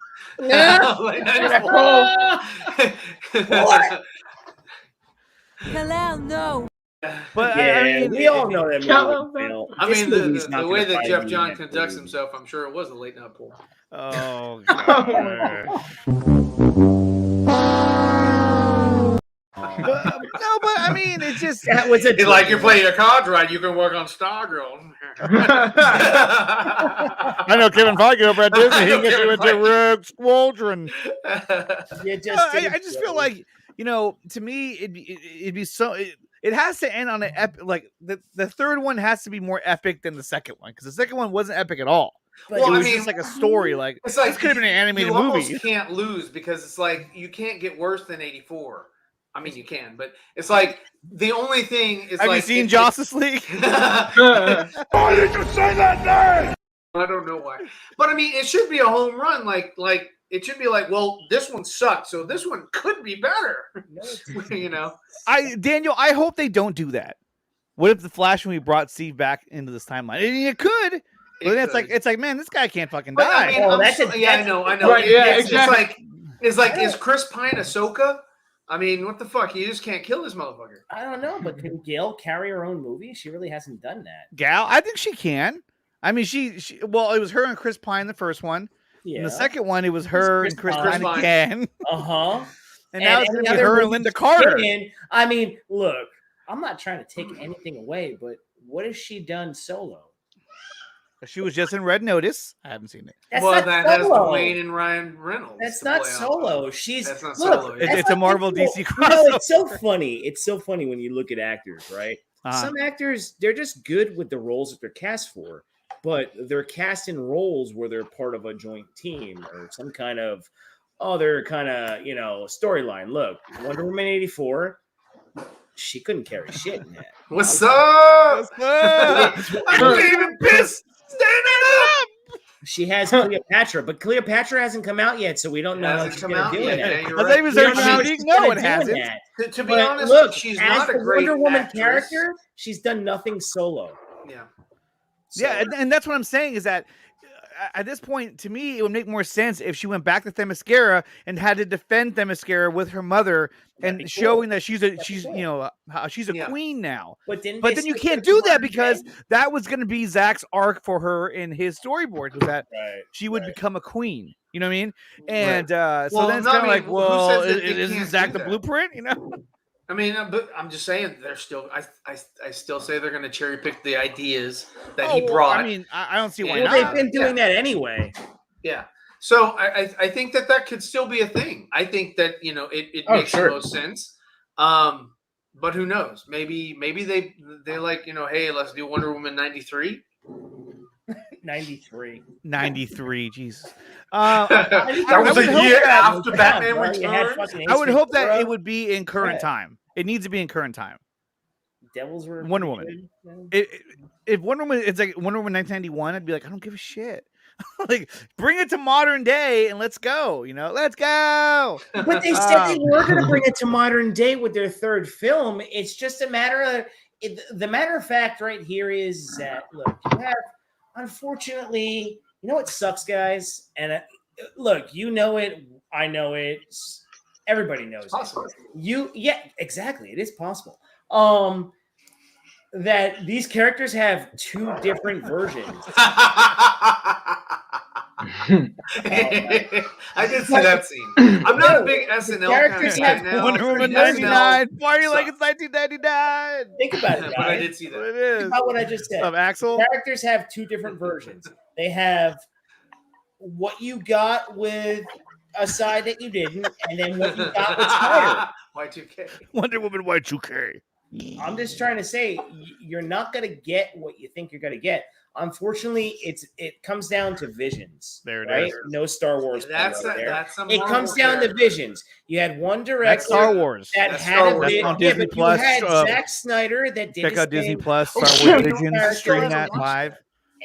Yeah. Late night poll. What? Kalel, no. But yeah, I mean, we all know that movie. I mean, the way that Jeff Johns conducts himself, I'm sure it was a late night poll. Oh, God. But I mean, it's just that was it's like you're playing your cards right. You can work on Stargirl. I know Kevin Feige over at Disney. He can get you into Rogue Squadron. I just feel like to me, it'd be so. It has to end on an epic. Like the third one has to be more epic than the second one because the second one wasn't epic at all. But it was just like a story. Like it's like this could have been an animated movie. movie. You almost can't lose because it's like you can't get worse than 84. I mean, you can, but it's like the only thing is. Have you seen Justice League? Why did you say that name? I don't know why, but I mean, it should be a home run. Like it should be like, well, this one sucked, so this one could be better. Daniel, I hope they don't do that. What if the Flash movie brought Steve back into this timeline? I mean, it could. But then it's like, man, this guy can't fucking die. I mean, I know. Right, exactly. It's like, is Chris Pine Ahsoka? I mean, what the fuck? You just can't kill this motherfucker. I don't know, but can Gail carry her own movie? She really hasn't done that. Gal, I think she can. I mean, well, it was her and Chris Pine the first one. Yeah. In the second one, it was her and Chris Pine again. And now it's going to be her and Linda Carter. I mean, look, I'm not trying to take anything away, but what has she done solo? She was just in Red Notice. I haven't seen it. That's that has Dwayne and Ryan Reynolds. That's not solo. That's not solo. It's a Marvel DC crossover. It's so funny. It's so funny when you look at actors, right? Some actors, they're just good with the roles that they're cast for, but they're cast in roles where they're part of a joint team or some kind of other kind of, storyline. Look, Wonder Woman 84, she couldn't carry shit in that. What's up? I can't even piss. Stand up. She has Cleopatra, but Cleopatra hasn't come out yet, so we don't know how she's going to do it. No, it hasn't. To be honest, look, she's not a great Wonder Woman actress. character. She's done nothing solo. Yeah. So, yeah, and that's what I'm saying is that at this point, to me, it would make more sense if she went back to Themyscira and had to defend Themyscira with her mother and showing that she's a queen now. But then you can't do that because that was going to be Zack's arc for her in his storyboard was that she would become a queen. You know what I mean? And so then it's kind of like, well, isn't Zack the Blueprint? I mean, but I'm just saying they're still. I still say they're going to cherry pick the ideas that he brought. I mean, I don't see why not. They've been doing that anyway. Yeah. So I think that could still be a thing. I think that it makes the most sense. But who knows? Maybe they like hey, let's do Wonder Woman 93. 93. Jesus. That was a year after Batman Returns. I would hope that it would be in current time. It needs to be in current time. Devils were Wonder Woman. If Wonder Woman, it's like Wonder Woman 1991, I'd be like, I don't give a shit. Like, bring it to modern day and let's go. Let's go. But they said they were going to bring it to modern day with their third film. It's just a matter of the matter of fact right here is that look, you have unfortunately, what sucks, guys, and look, it, I know it, everybody knows it. Exactly, it is possible. That these characters have two different versions. I did see that scene. I'm not a big SNL characters have now. Wonder Woman 99. Party like it's 1999. Think about it, guys. But I did see that. It is. Think about what I just said. Of Axel. Characters have two different versions. They have what you got with a side that you didn't, and then what you got with Spider. Y2K. Wonder Woman Y2K. I'm just trying to say you're not going to get what you think you're going to get. Unfortunately, it comes down to visions. There it right? is. No Star Wars. It comes down to visions. You had one director. That's Star Wars. That had a bit. On Disney Plus. You had Zack Snyder that did. Check out Disney Plus. Star Wars Visions. Stream that live.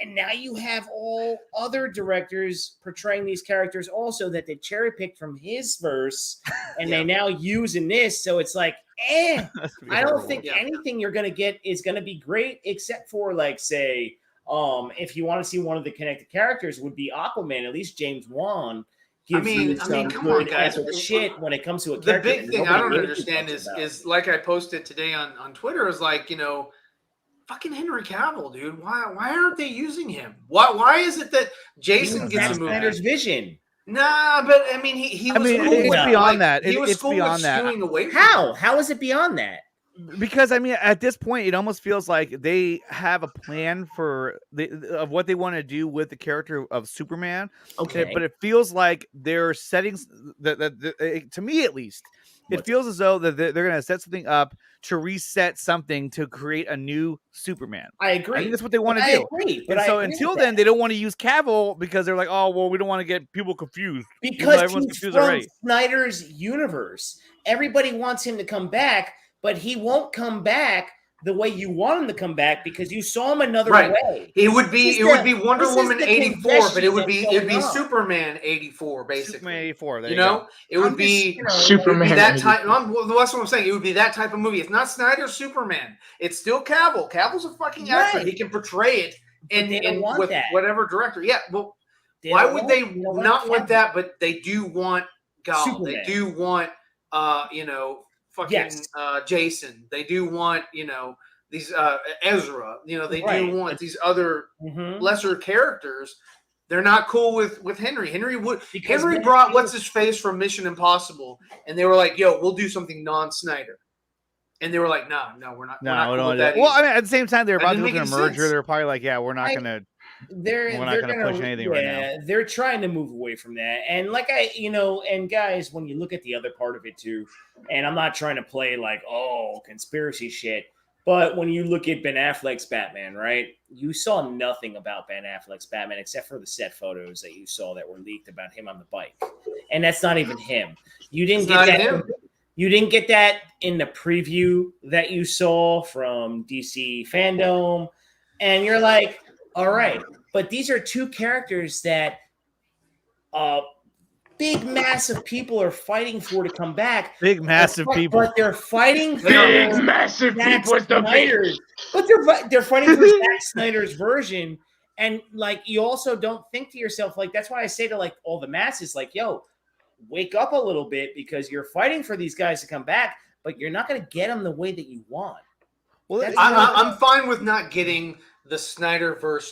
And now you have all other directors portraying these characters also that they cherry picked from his verse, and they now use in this. So it's like, I don't think anything you're gonna get is gonna be great, except for like, say, if you want to see one of the connected characters, would be Aquaman. At least James Wan. Come on, guys. Shit, when it comes to a character. The big thing I don't understand is like I posted today on Twitter is like, fucking Henry Cavill, dude. Why aren't they using him? Why is it that Jason gets a movie? Snyder's vision. Nah, but I mean, he was. It's beyond that. It's beyond that. How is it beyond that? Because I mean, at this point, it almost feels like they have a plan of what they want to do with the character of Superman. Okay, but it feels like they're setting that to me at least. It feels as though that they're going to set something up to reset something to create a new Superman. I agree. I think that's what they want to do. But so until then, they don't want to use Cavill because they're like, oh, well, we don't want to get people confused. Because he's from Snyder's universe. Everybody wants him to come back, but he won't come back the way you want him to come back because you saw him another way. It would be Wonder Woman 84, but it'd be Superman 84 basically. Superman 84. It would be Superman. That type. Well, that's what I'm saying. It would be that type of movie. It's not Snyder's Superman. It's still Cavill. Cavill's a fucking actor. He can portray it in with whatever director. Yeah. Well, why would they not want that? But they do want Gal. Superman. They do want fucking Jason. They do want, these Ezra. They do want these other lesser characters. They're not cool with Henry. Henry brought what's his face from Mission Impossible, and they were like, "Yo, we'll do something non-Snyder." And they were like, "No, we're not. No, we're not cool with that." Well, I mean, at the same time, they're about to make a merger. Sense. They're probably like, "Yeah, we're not gonna." We're not going to push anything right now. They're trying to move away from that. And like and guys, when you look at the other part of it too, and I'm not trying to play like, conspiracy shit, but when you look at Ben Affleck's Batman, right? You saw nothing about Ben Affleck's Batman except for the set photos that you saw that were leaked about him on the bike. And that's not even him. You didn't get that. You didn't get that in the preview that you saw from DC Fandom. And you're like, all right, but these are two characters that big, massive people are fighting for to come back. Big, massive people. But they're fighting for big, massive people with the Snyder's. But they're fighting for Zack Snyder's version. And, like, you also don't think to yourself, like, that's why I say to, like, all the masses, like, yo, wake up a little bit because you're fighting for these guys to come back, but you're not going to get them the way that you want. Well, I'm fine with not getting the Snyderverse.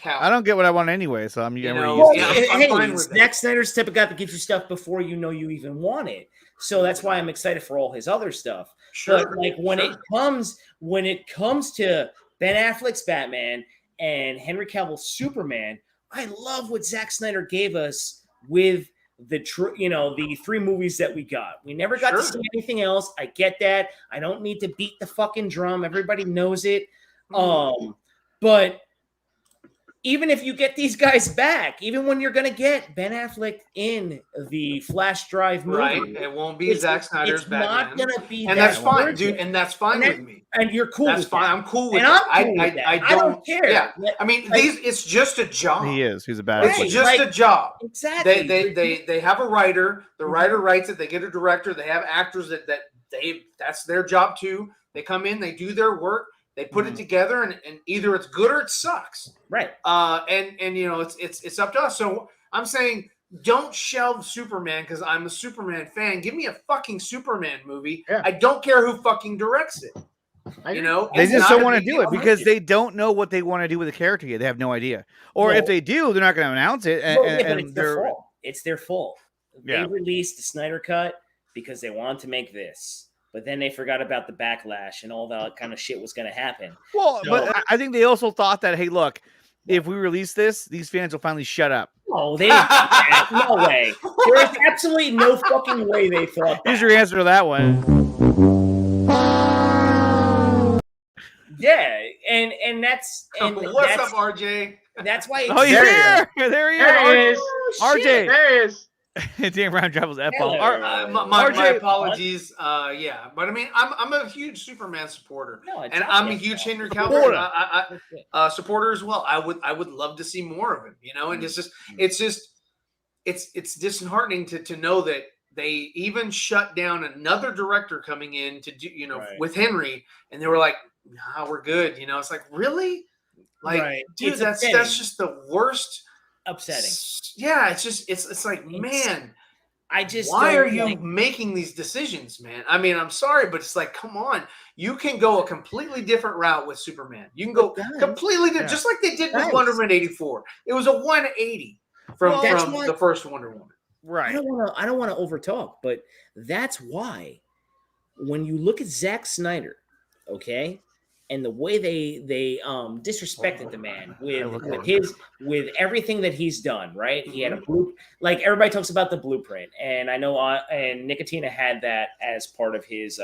I don't get what I want anyway, so I'm fine with Zack Snyder's type of guy that gives you stuff before you know you even want it. So that's why I'm excited for all his other stuff. Sure. But like when it comes to Ben Affleck's Batman and Henry Cavill's Superman, I love what Zack Snyder gave us with the three movies that we got. We never got to see anything else. I get that. I don't need to beat the fucking drum. Everybody knows it. But even if you get these guys back, even when you're going to get Ben Affleck in the flash drive movie, right? It won't be Zack Snyder's Batman. It's not going to be, and that's fine, dude. And that's fine with me. And you're cool. That's with fine. that. I'm cool with and it. I don't care. Yeah. I mean, it's just a job. He is. He's a badass. It's just a job. Exactly. They have a writer. The writer writes it. They get a director. They have actors that's their job too. They come in. They do their work. They put it together, and either it's good or it sucks. Right. And it's up to us. So I'm saying, don't shelve Superman because I'm a Superman fan. Give me a fucking Superman movie. Yeah. I don't care who fucking directs it. They just don't want to do it because they don't know what they want to do with the character yet. They have no idea. Or if they do, they're not going to announce it. But it's their fault. It's their fault. Yeah. They released the Snyder Cut because they wanted to make this. But then they forgot about the backlash and all that kind of shit was going to happen. Well, but I think they also thought that, hey, look, if we release this, these fans will finally shut up. No, they didn't think that. No way. There is absolutely no fucking way they thought that. Here's your answer to that one. Yeah, and that's What's up, RJ? That's why. Oh, he's there. There he is. RJ. There he is. Dan Brown travels F-bomb. My apologies. Yeah, but I mean, I'm a huge Superman supporter, and I'm a huge Henry Cavill supporter as well. I would love to see more of him. You know, and it's disheartening to know that they even shut down another director coming in to do, with Henry, and they were like, "Nah, we're good." You know, it's like, really, like, dude, that's just the worst. Upsetting. Yeah, it's like, man, why are you making these decisions, man? I mean, I'm sorry, but it's like, come on, you can go a completely different route with Superman. You can go completely different, just like they did with Wonder Woman 84. It was a 180 from the first Wonder Woman. Right. I don't want to overtalk, but that's why when you look at Zack Snyder, okay, and the way they disrespected the man with everything that he's done, right? He had a like everybody talks about the blueprint, and I know and Nicotina had that as part of his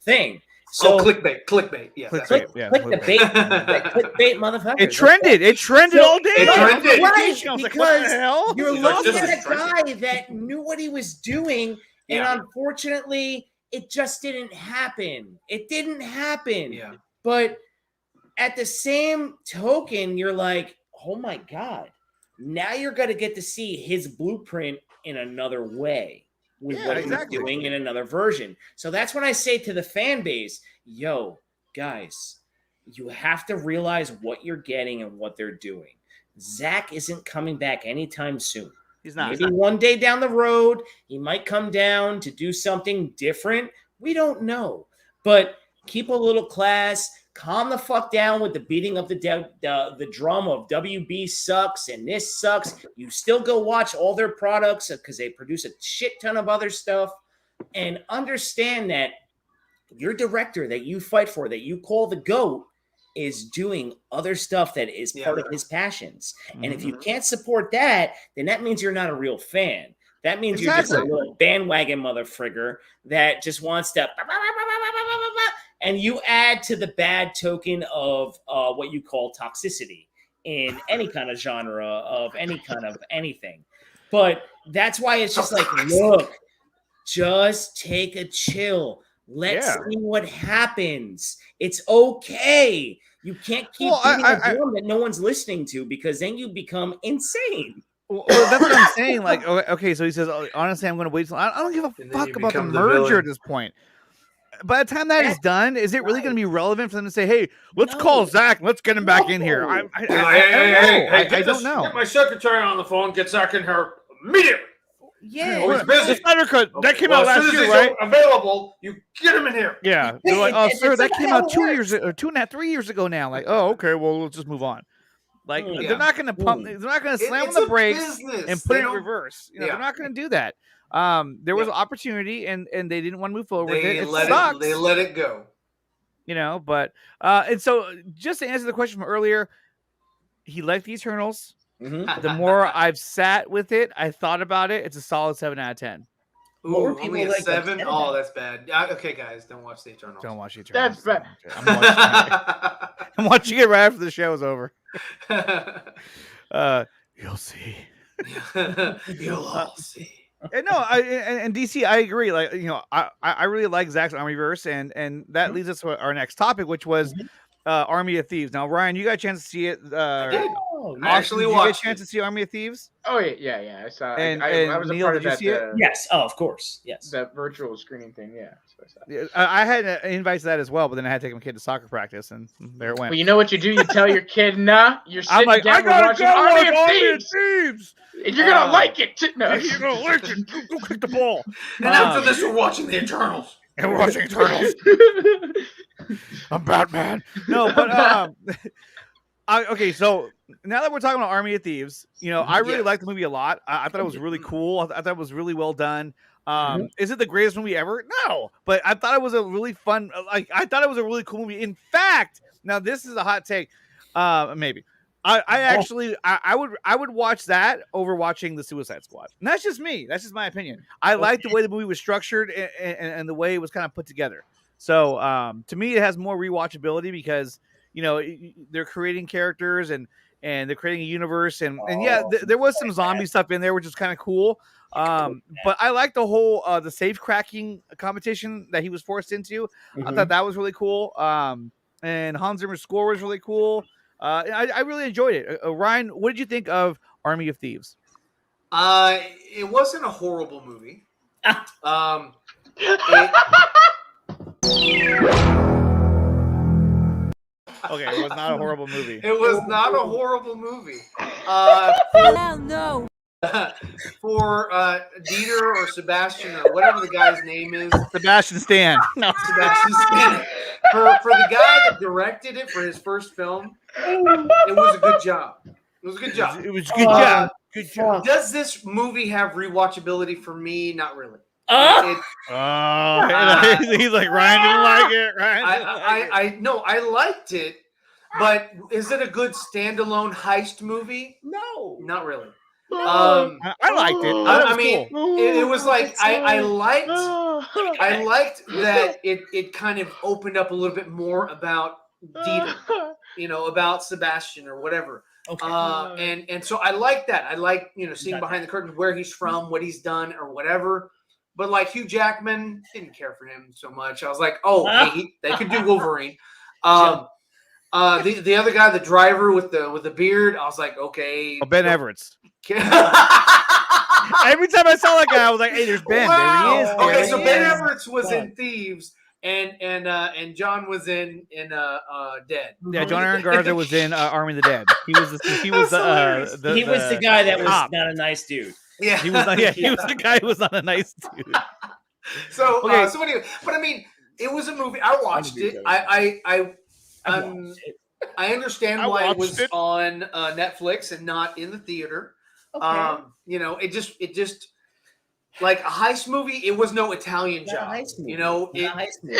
thing. So clickbait, yeah, click the bait, clickbait, motherfucker. It trended all day. Right, because you're looking at a guy that knew what he was doing, and unfortunately, it just didn't happen. It didn't happen. Yeah. But at the same token, you're like, oh my God, now you're going to get to see his blueprint in another way with what he's doing in another version. So that's when I say to the fan base, yo, guys, you have to realize what you're getting and what they're doing. Zack isn't coming back anytime soon. He's not. Maybe one day down the road, he might come down to do something different. We don't know. But keep a little class. Calm the fuck down with the beating of the drum of WB sucks and this sucks. You still go watch all their products because they produce a shit ton of other stuff. And understand that your director that you fight for, that you call the GOAT, is doing other stuff that is part of his passions. And if you can't support that, then that means you're not a real fan. That means you're just a little bandwagon motherfrigger that just wants to... And you add to the bad token of what you call toxicity in any kind of genre of any kind of anything. But that's why it's just like, look, just take a chill. Let's see what happens. It's okay. You can't keep beating a drum that no one's listening to, because then you become insane. Well, that's what I'm saying. Like, okay, so he says, honestly, I'm going to wait. I don't give a fuck about the merger at this point. By the time that is done, is it really going to be relevant for them to say, "Hey, let's call Zack, let's get him back in here"? I don't know. Get my secretary on the phone. Get Zack in here immediately. Yeah, he's busy. Snyder Cut that came out last year, right? Available, you get him in here. Yeah, they're like, "Oh, sir, that came out 2 years or 3 years ago now." Like, "Oh, okay, well, let's just move on." Like, they're not going to pump. They're not going to slam on the brakes and put it in reverse. You know, they're not going to do that. There was an opportunity, and they didn't want to move forward with it. It sucks. They let it go. You know, but and so just to answer the question from earlier, he liked the Eternals. The more I've sat with it, I thought about it. It's a solid 7 out of 10. Ooh, only a 7? Oh, that's bad. Okay, guys, don't watch the Eternals. Don't watch the Eternals. That's bad. I'm watching it right after the show is over. You'll see. You'll all see. And no, and DC, I agree. Like, you know, I really like Zack's Armyverse, and that leads us to our next topic, which was Army of Thieves. Now, Ryan, you got a chance to see it. I did. I actually watched. Did you get a chance to see Army of Thieves? Oh yeah. I saw. And I was Neil, a part of that. Yes. Oh, of course. Yes. That virtual screening thing. Yeah. I had an invite to that as well, but then I had to take my kid to soccer practice, and there it went. Well, you know what you do? You tell your kid, "Nah, you're sitting I'm like, down I gotta watching go Army watch of Thieves. And you're gonna like it. No, you're gonna like it. Go kick the ball." And after this, we're watching the Eternals. And we're watching Eternals. I'm Batman. No, but okay, so now that we're talking about Army of Thieves, you know, I really liked the movie a lot. I thought it was really cool. I thought it was really well done. Is it the greatest movie ever? No, but I thought it was a really fun. Like, I thought it was a really cool movie. In fact, now this is a hot take. Maybe I would watch that over watching the Suicide Squad. And that's just me. That's just my opinion. I like the way the movie was structured and the way it was kind of put together. So to me, it has more rewatchability because they're creating characters and they're creating a universe and there was some zombie stuff in there, which is kind of cool. But I like the whole the safe cracking competition that he was forced into. I thought that was really cool. And Hans Zimmer's score was really cool. I really enjoyed it. Ryan, what did you think of Army of Thieves? It wasn't a horrible movie. Okay, it was not a horrible movie. It was not a horrible movie. No. For Dieter or Sebastian or whatever the guy's name is. Sebastian Stan. No. Sebastian Stan. For the guy that directed it for his first film, it was a good job. It was a good job. It was a good job. Good job. Does this movie have rewatchability for me? Not really. He's like, Ryan didn't like it. I liked it, but is it a good standalone heist movie? No, not really. I liked it. I mean, cool. it was like I liked that it kind of opened up a little bit more about Dieter, about Sebastian or whatever. Okay. And so I like that. I like seeing behind the curtain where he's from, what he's done, or whatever. But like Hugh Jackman, didn't care for him so much. I was like, they could do Wolverine. The other guy, the driver with the beard, I was like, okay. Ben Everett's. Every time I saw that guy, I was like, "Hey, there's Ben. Wow. There he is." Okay, so Ben Everett's was in Thieves, and John was in Dead. Yeah, John Aaron Garza was in Army of the Dead. He was the guy that was not a nice dude. Yeah, he was the guy who was not a nice dude. So anyway, but I mean, it was a movie. I watched it. I understand why it was on Netflix and not in the theater. Okay. It just like a heist movie. It was no Italian Job. It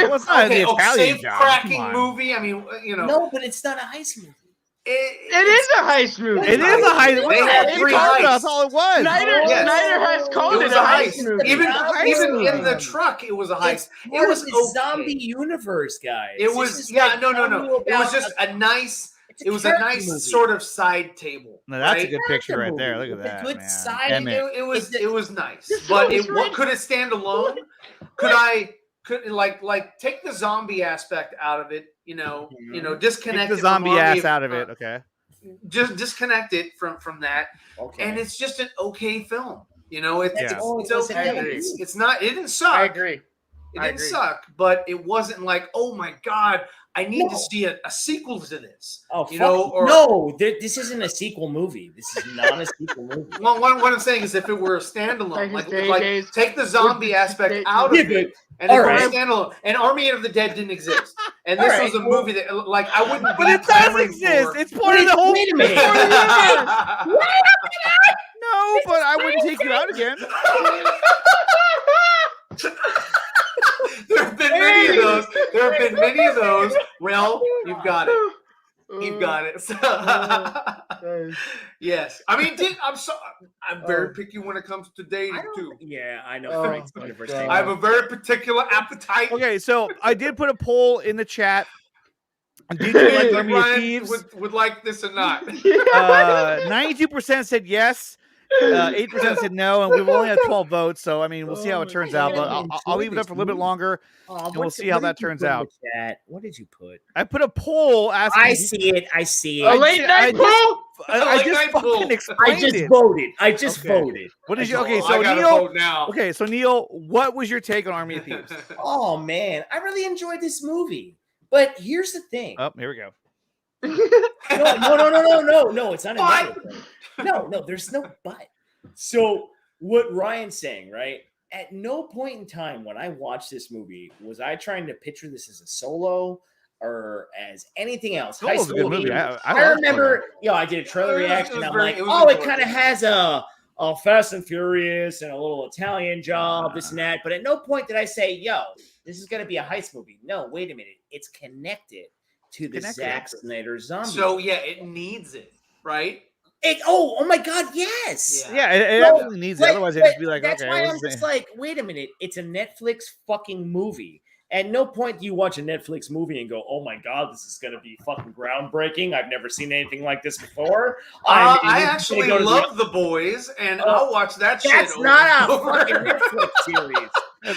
was not the Italian safe Job. Cracking movie. I mean, No, but it's not a heist movie. It is a heist movie. It is a heist. They had 3 heists. That's all it was. Snyder has called it a heist movie. Even in the truck, it was a heist. It was a zombie universe, guys. It was no. It was just a nice. It was a nice sort of side table. No, that's a good picture right there. Look at that. Good man. side. It was nice, but what could it stand alone? Could take the zombie aspect out of it? Disconnect the zombie ass out of it. Okay, just disconnect it from that, and it's just an okay film. It's okay. It's not. It didn't suck. I agree. It didn't suck, but it wasn't like, oh my god, I need to see a sequel to this. This isn't a sequel movie. This is not a sequel movie. Well, what I'm saying is, if it were a standalone, like take the zombie aspect out of it, and it was a standalone. And Army of the Dead didn't exist, and this was a movie that, like, I wouldn't. But it does exist. It's part of the whole. Wait a minute. No, but I wouldn't take you out again. There have been many of those. Well, you've got it. You've got it. Yes. I mean, I'm very picky when it comes to dating too. Yeah, I know. I have a very particular appetite. Okay, so I did put a poll in the chat. Did you like Army of Thieves? Would like this or not? 92% said yes. 8% said no, and we've only had 12 votes. So I mean, we'll see how it turns out. But I'll leave it up for a little bit longer, and we'll see how that turns out. What did you put? I put a poll asking. I see it. A late night poll. I just fucking explained it. I just voted. What did you? Okay, so I gotta Neil. vote now. Okay, so Neil, what was your take on Army of Thieves? Oh man, I really enjoyed this movie. But here's the thing. Oh, here we go. No, it's not a negative thing. No, there's no but. So what Ryan's saying, right? At no point in time when I watched this movie was I trying to picture this as a solo or as anything else. Solo's a good movie. I remember, I did a trailer reaction. I'm like, it kind of has a Fast and Furious and a little Italian Job, this and that. But at no point did I say, this is going to be a heist movie. No, wait a minute. It's connected to the Zack Snyder zombie. So it needs it, right? Oh my God, yes. Yeah, it absolutely needs it. Otherwise, it'd just be like, that's okay. Why I'm just like, wait a minute. It's a Netflix fucking movie. At no point do you watch a Netflix movie and go, "Oh my god, this is going to be fucking groundbreaking. I've never seen anything like this before." I actually love The Boys, and I'll watch that shit. That's not a fucking Netflix series.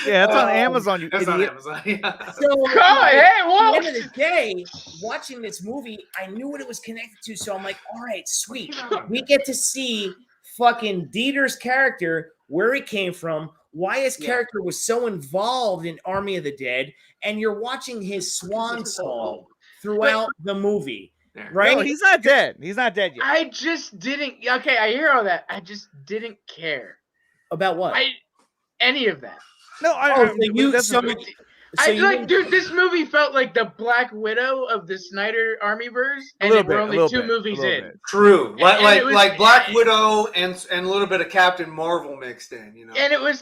Yeah, that's on Amazon. That's on Amazon. Yeah. So hey, whoa! at the end of the day, watching this movie, I knew what it was connected to. So I'm like, all right, sweet. We get to see fucking Dieter's character, where he came from, why his character was so involved in Army of the Dead, and you're watching his swan song throughout the movie. Right? No, he's not dead. He's not dead yet. I just didn't. Okay, I hear all that. I just didn't care about what? Any of that. No, dude, this movie felt like the Black Widow of the Snyder Armyverse, and we're only two movies in. True, like Black Widow and a little bit of Captain Marvel mixed in, you know. And it was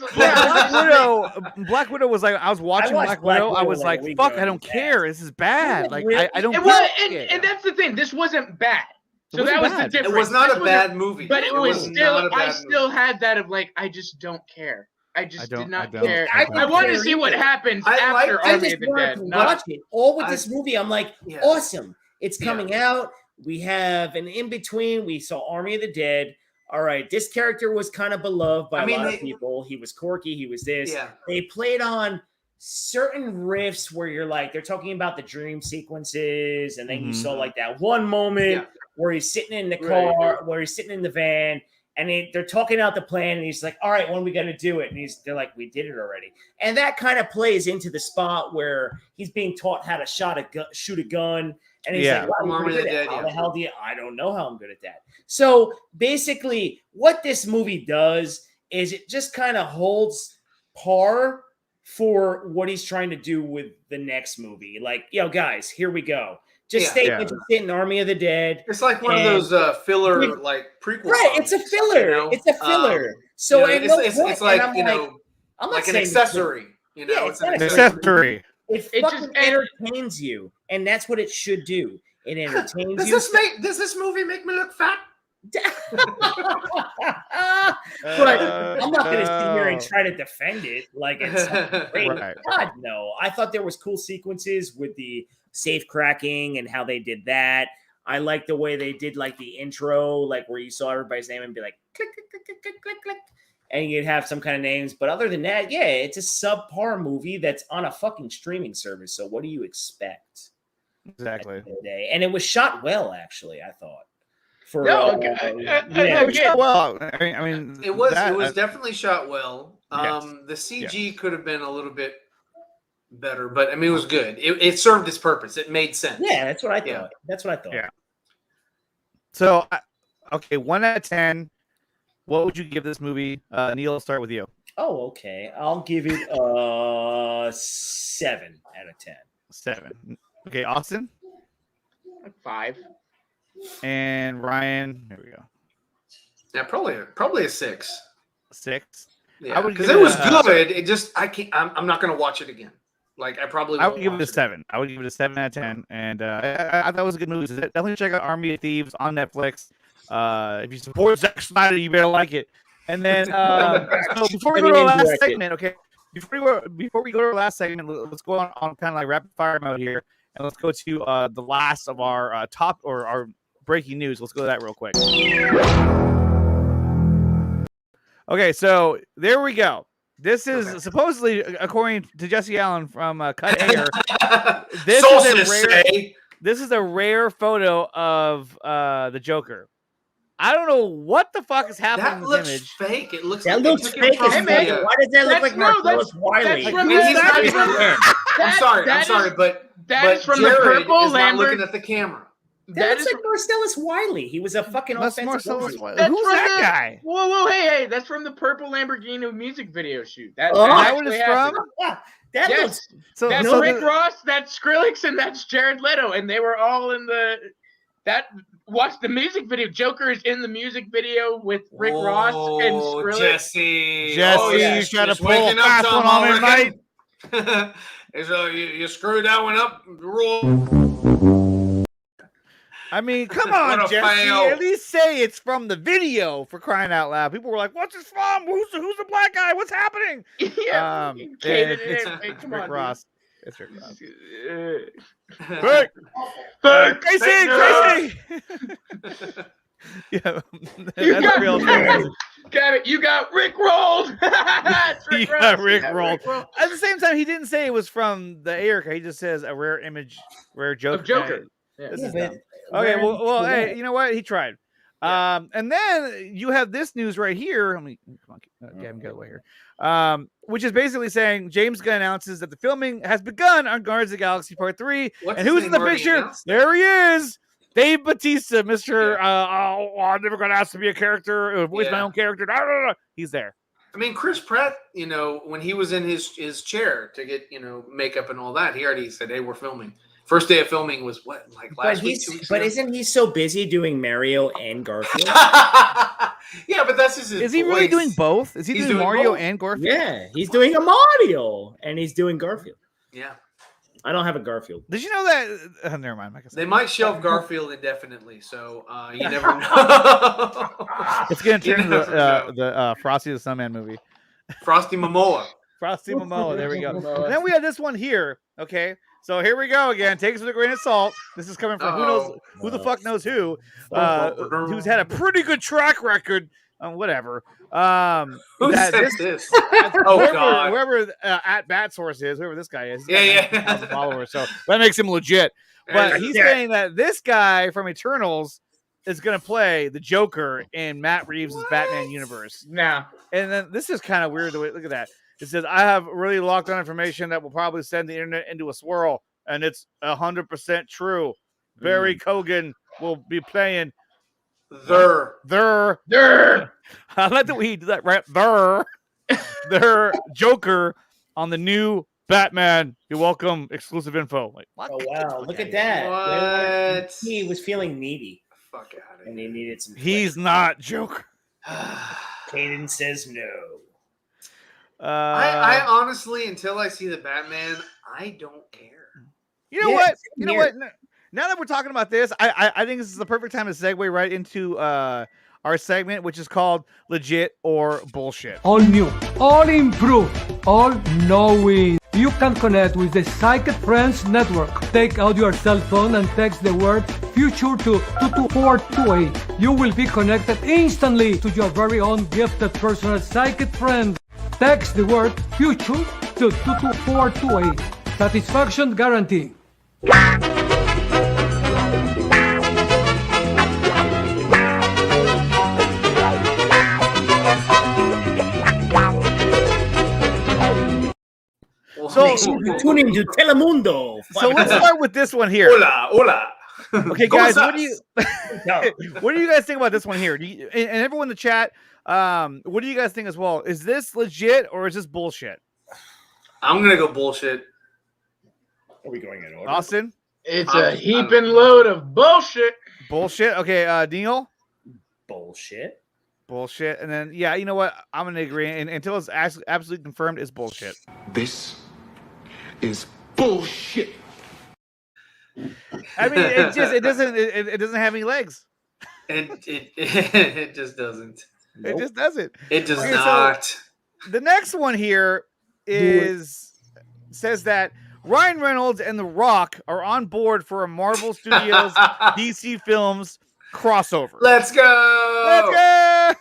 Black Widow was like, I was watching Black Widow. I was like, fuck, I don't care. This is bad. Like I don't. And that's the thing. This wasn't bad. So that was the difference. It was not a bad movie, but it was still. I still had that of like, I just don't care. I just did not care. I want to see what happens after Army of the Dead. Watch it. All with this movie, I'm like, awesome. It's coming out. We have an in-between. We saw Army of the Dead. All right, this character was kind of beloved by a lot of people. He was quirky. He was this. Yeah. They played on certain riffs where you're like, they're talking about the dream sequences, and then you saw like that one moment where he's sitting in the car, where he's sitting in the van, and they're talking out the plan, and he's like, all right, when are we going to do it? And they're like, we did it already. And that kind of plays into the spot where he's being taught how to shoot a gun. And he's like, wow, how the hell do you? I don't know how I'm good at that. So basically what this movie does is it just kind of holds par for what he's trying to do with the next movie. Like, yo, guys, here we go. Just stay interested in Army of the Dead. It's like one of those filler like prequel. Right, it's a filler. You know? It's a filler. So it's like I'm not like an accessory. You know, it's an accessory. It fucking entertains you, and that's what it should do. It entertains you. Does this movie make me look fat? But I'm not going to sit here and try to defend it like it's great. Right. God, no. I thought there was cool sequences with the safe cracking and how they did that. I like the way they did like the intro, like where you saw everybody's name and be like click, click, click, click, click, click, click. And you'd have some kind of names. But other than that, yeah, it's a subpar movie that's on a fucking streaming service. So what do you expect? Exactly. And it was shot well, actually, I thought. Well, I mean, it was definitely shot well. The CG could have been a little bit better, but I mean, it was good. It served its purpose. It made sense. Yeah, that's what I thought. That's what I thought. Yeah. So, okay, 1 out of 10. What would you give this movie? Neil, I'll start with you. Oh, okay. I'll give it 7 out of 10. 7. Okay, Austin? 5. And Ryan, here we go. Yeah, probably a 6. 6. Yeah, because it was good. It just I'm not gonna watch it again. Like I would give it a 7. I would give it a 7 out of 10. And I thought it was a good movie. So definitely check out Army of Thieves on Netflix. If you support Zack Snyder, you better like it. And then so before we go to our last segment, okay. Before we go to our last segment, let's go on kind of like rapid fire mode here, and let's go to the last of our top or our breaking news. Let's go to that real quick. Okay, so there we go. This is supposedly, according to Jesse Allen from Cut Air, this is a rare photo of the Joker. I don't know what the fuck is happening. That looks fake. It looks fake. Why does that look like Marcellus Wiley? I'm sorry, but that is from Jared the purple Lambert. Looking at the camera. That looks like Marcellus Wiley. He was a fucking offensive Marcellus Wiley. Who's that guy? Whoa, hey, that's from the purple Lamborghini music video shoot. That's what it's from? That's Rick Ross, that's Skrillex, and that's Jared Leto, and they were all in watch the music video. Joker is in the music video with Rick Ross and Skrillex. Jesse, you trying to pull a fast one on me, mate? So you screwed that one up. I mean, come on, Jesse. At least say it's from the video, for crying out loud. People were like, "What's this from? Who's the black guy? What's happening?" Yeah, it's Rick Ross. It's your crowd. Tracy! Yeah, that's real. Got it. You got Rick rolled. You got Rick rolled. At the same time, he didn't say it was from the Erica. He just says a rare image, rare joke. Of Joker. This is dumb. Okay, well, hey, you know what? He tried. Yeah. And then you have this news right here. Let me come on, Gavin, get away here. Which is basically saying James Gunn announces that the filming has begun on Guardians of the Galaxy Part 3. And who's in the picture? There he is. Dave Bautista, Mr. I'm never going to ask to be a character, voice my own character. He's there. I mean, Chris Pratt, when he was in his chair to get, makeup and all that, he already said, hey, we're filming. First day of filming was what, like last week? But isn't he so busy doing Mario and Garfield? Yeah, but that's his Is he really doing both? Is he doing Mario and Garfield? Yeah, he's doing a Mario and he's doing Garfield. Yeah. I don't have a Garfield. Did you know that? Never mind. They might shelve Garfield indefinitely, so you never know. It's going to turn into the Frosty the Snowman movie. Frosty Momoa. Frosty Momoa. There we go. And then we have this one here. Okay. So here we go again. Take us with a grain of salt. This is coming from who the fuck knows who's had a pretty good track record. Whatever. Who said this? Whoever at Bat Source is, whoever this guy is. Yeah. Followers, so that makes him legit. But he's saying that this guy from Eternals is going to play the Joker in Matt Reeves' Batman universe. Nah. And then this is kind of weird. Look at that. It says, I have really locked on information that will probably send the internet into a swirl, and it's 100% true. Barry Kogan will be playing their I like the way he did that right. Their Joker on the new Batman. You're welcome. Exclusive info. Like, what? Oh wow! Look at that. What? He was feeling needy. Fuck out of here. And he needed some. He's not Joker. Kaden says no. I honestly, until I see the Batman, I don't care. You know what? You know what? Now that we're talking about this, I think this is the perfect time to segue right into our segment, which is called Legit or Bullshit. All new, all improved, all knowing. You can connect with the Psychic Friends Network. Take out your cell phone and text the word future to 22428. You will be connected instantly to your very own gifted personal psychic friend. Text the word future to 22428. Satisfaction guarantee. So tuning to Telemundo. So let's start with this one here. Hola. Okay, guys, what do you guys think about this one here? And everyone in the chat, what do you guys think as well? Is this legit or is this bullshit? I'm gonna go bullshit. Are we going in order? Austin? It's a heaping load of bullshit. Bullshit. Okay, Neil? Bullshit. Bullshit. And then, yeah, you know what? I'm going to agree. And until it's absolutely confirmed, it's bullshit. This is bullshit. I mean, it doesn't have any legs. It just doesn't. Nope. It just doesn't. It does not. So the next one here says that Ryan Reynolds and The Rock are on board for a Marvel Studios DC Films crossover. Let's go! Oh,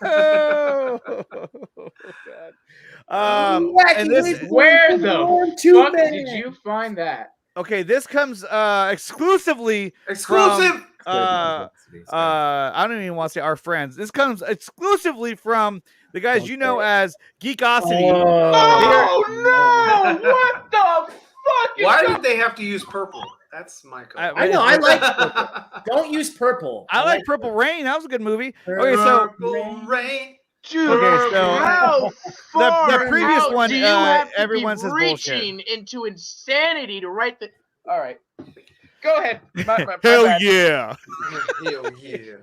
God. And this, where the fuck did you find that? Okay, this comes exclusively exclusive. From, I don't even want to say our friends. This comes exclusively from the guys you know as Geekosity. Oh no! What the fuck? Why did they have to use purple? That's my call. I know. I like purple. Don't use purple. I like Purple Rain. That was a good movie. Okay, so Purple Rain. Dude, okay, so how far the previous one, do you have to everyone be says reaching bullshit. into insanity to write the? All right, go ahead. Hell yeah! Hell yeah!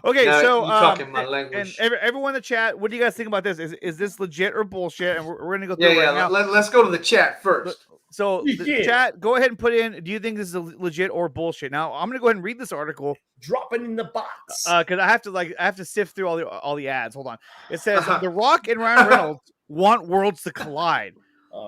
Okay, now, so talking my language. And everyone in the chat, what do you guys think about this? Is this legit or bullshit? And we're gonna go through it right now. Let's go to the chat first. So the chat, go ahead and put in. Do you think this is legit or bullshit? Now I'm gonna go ahead and read this article. Drop it in the box. Because I have to sift through all the ads. Hold on. It says The Rock and Ryan Reynolds want worlds to collide.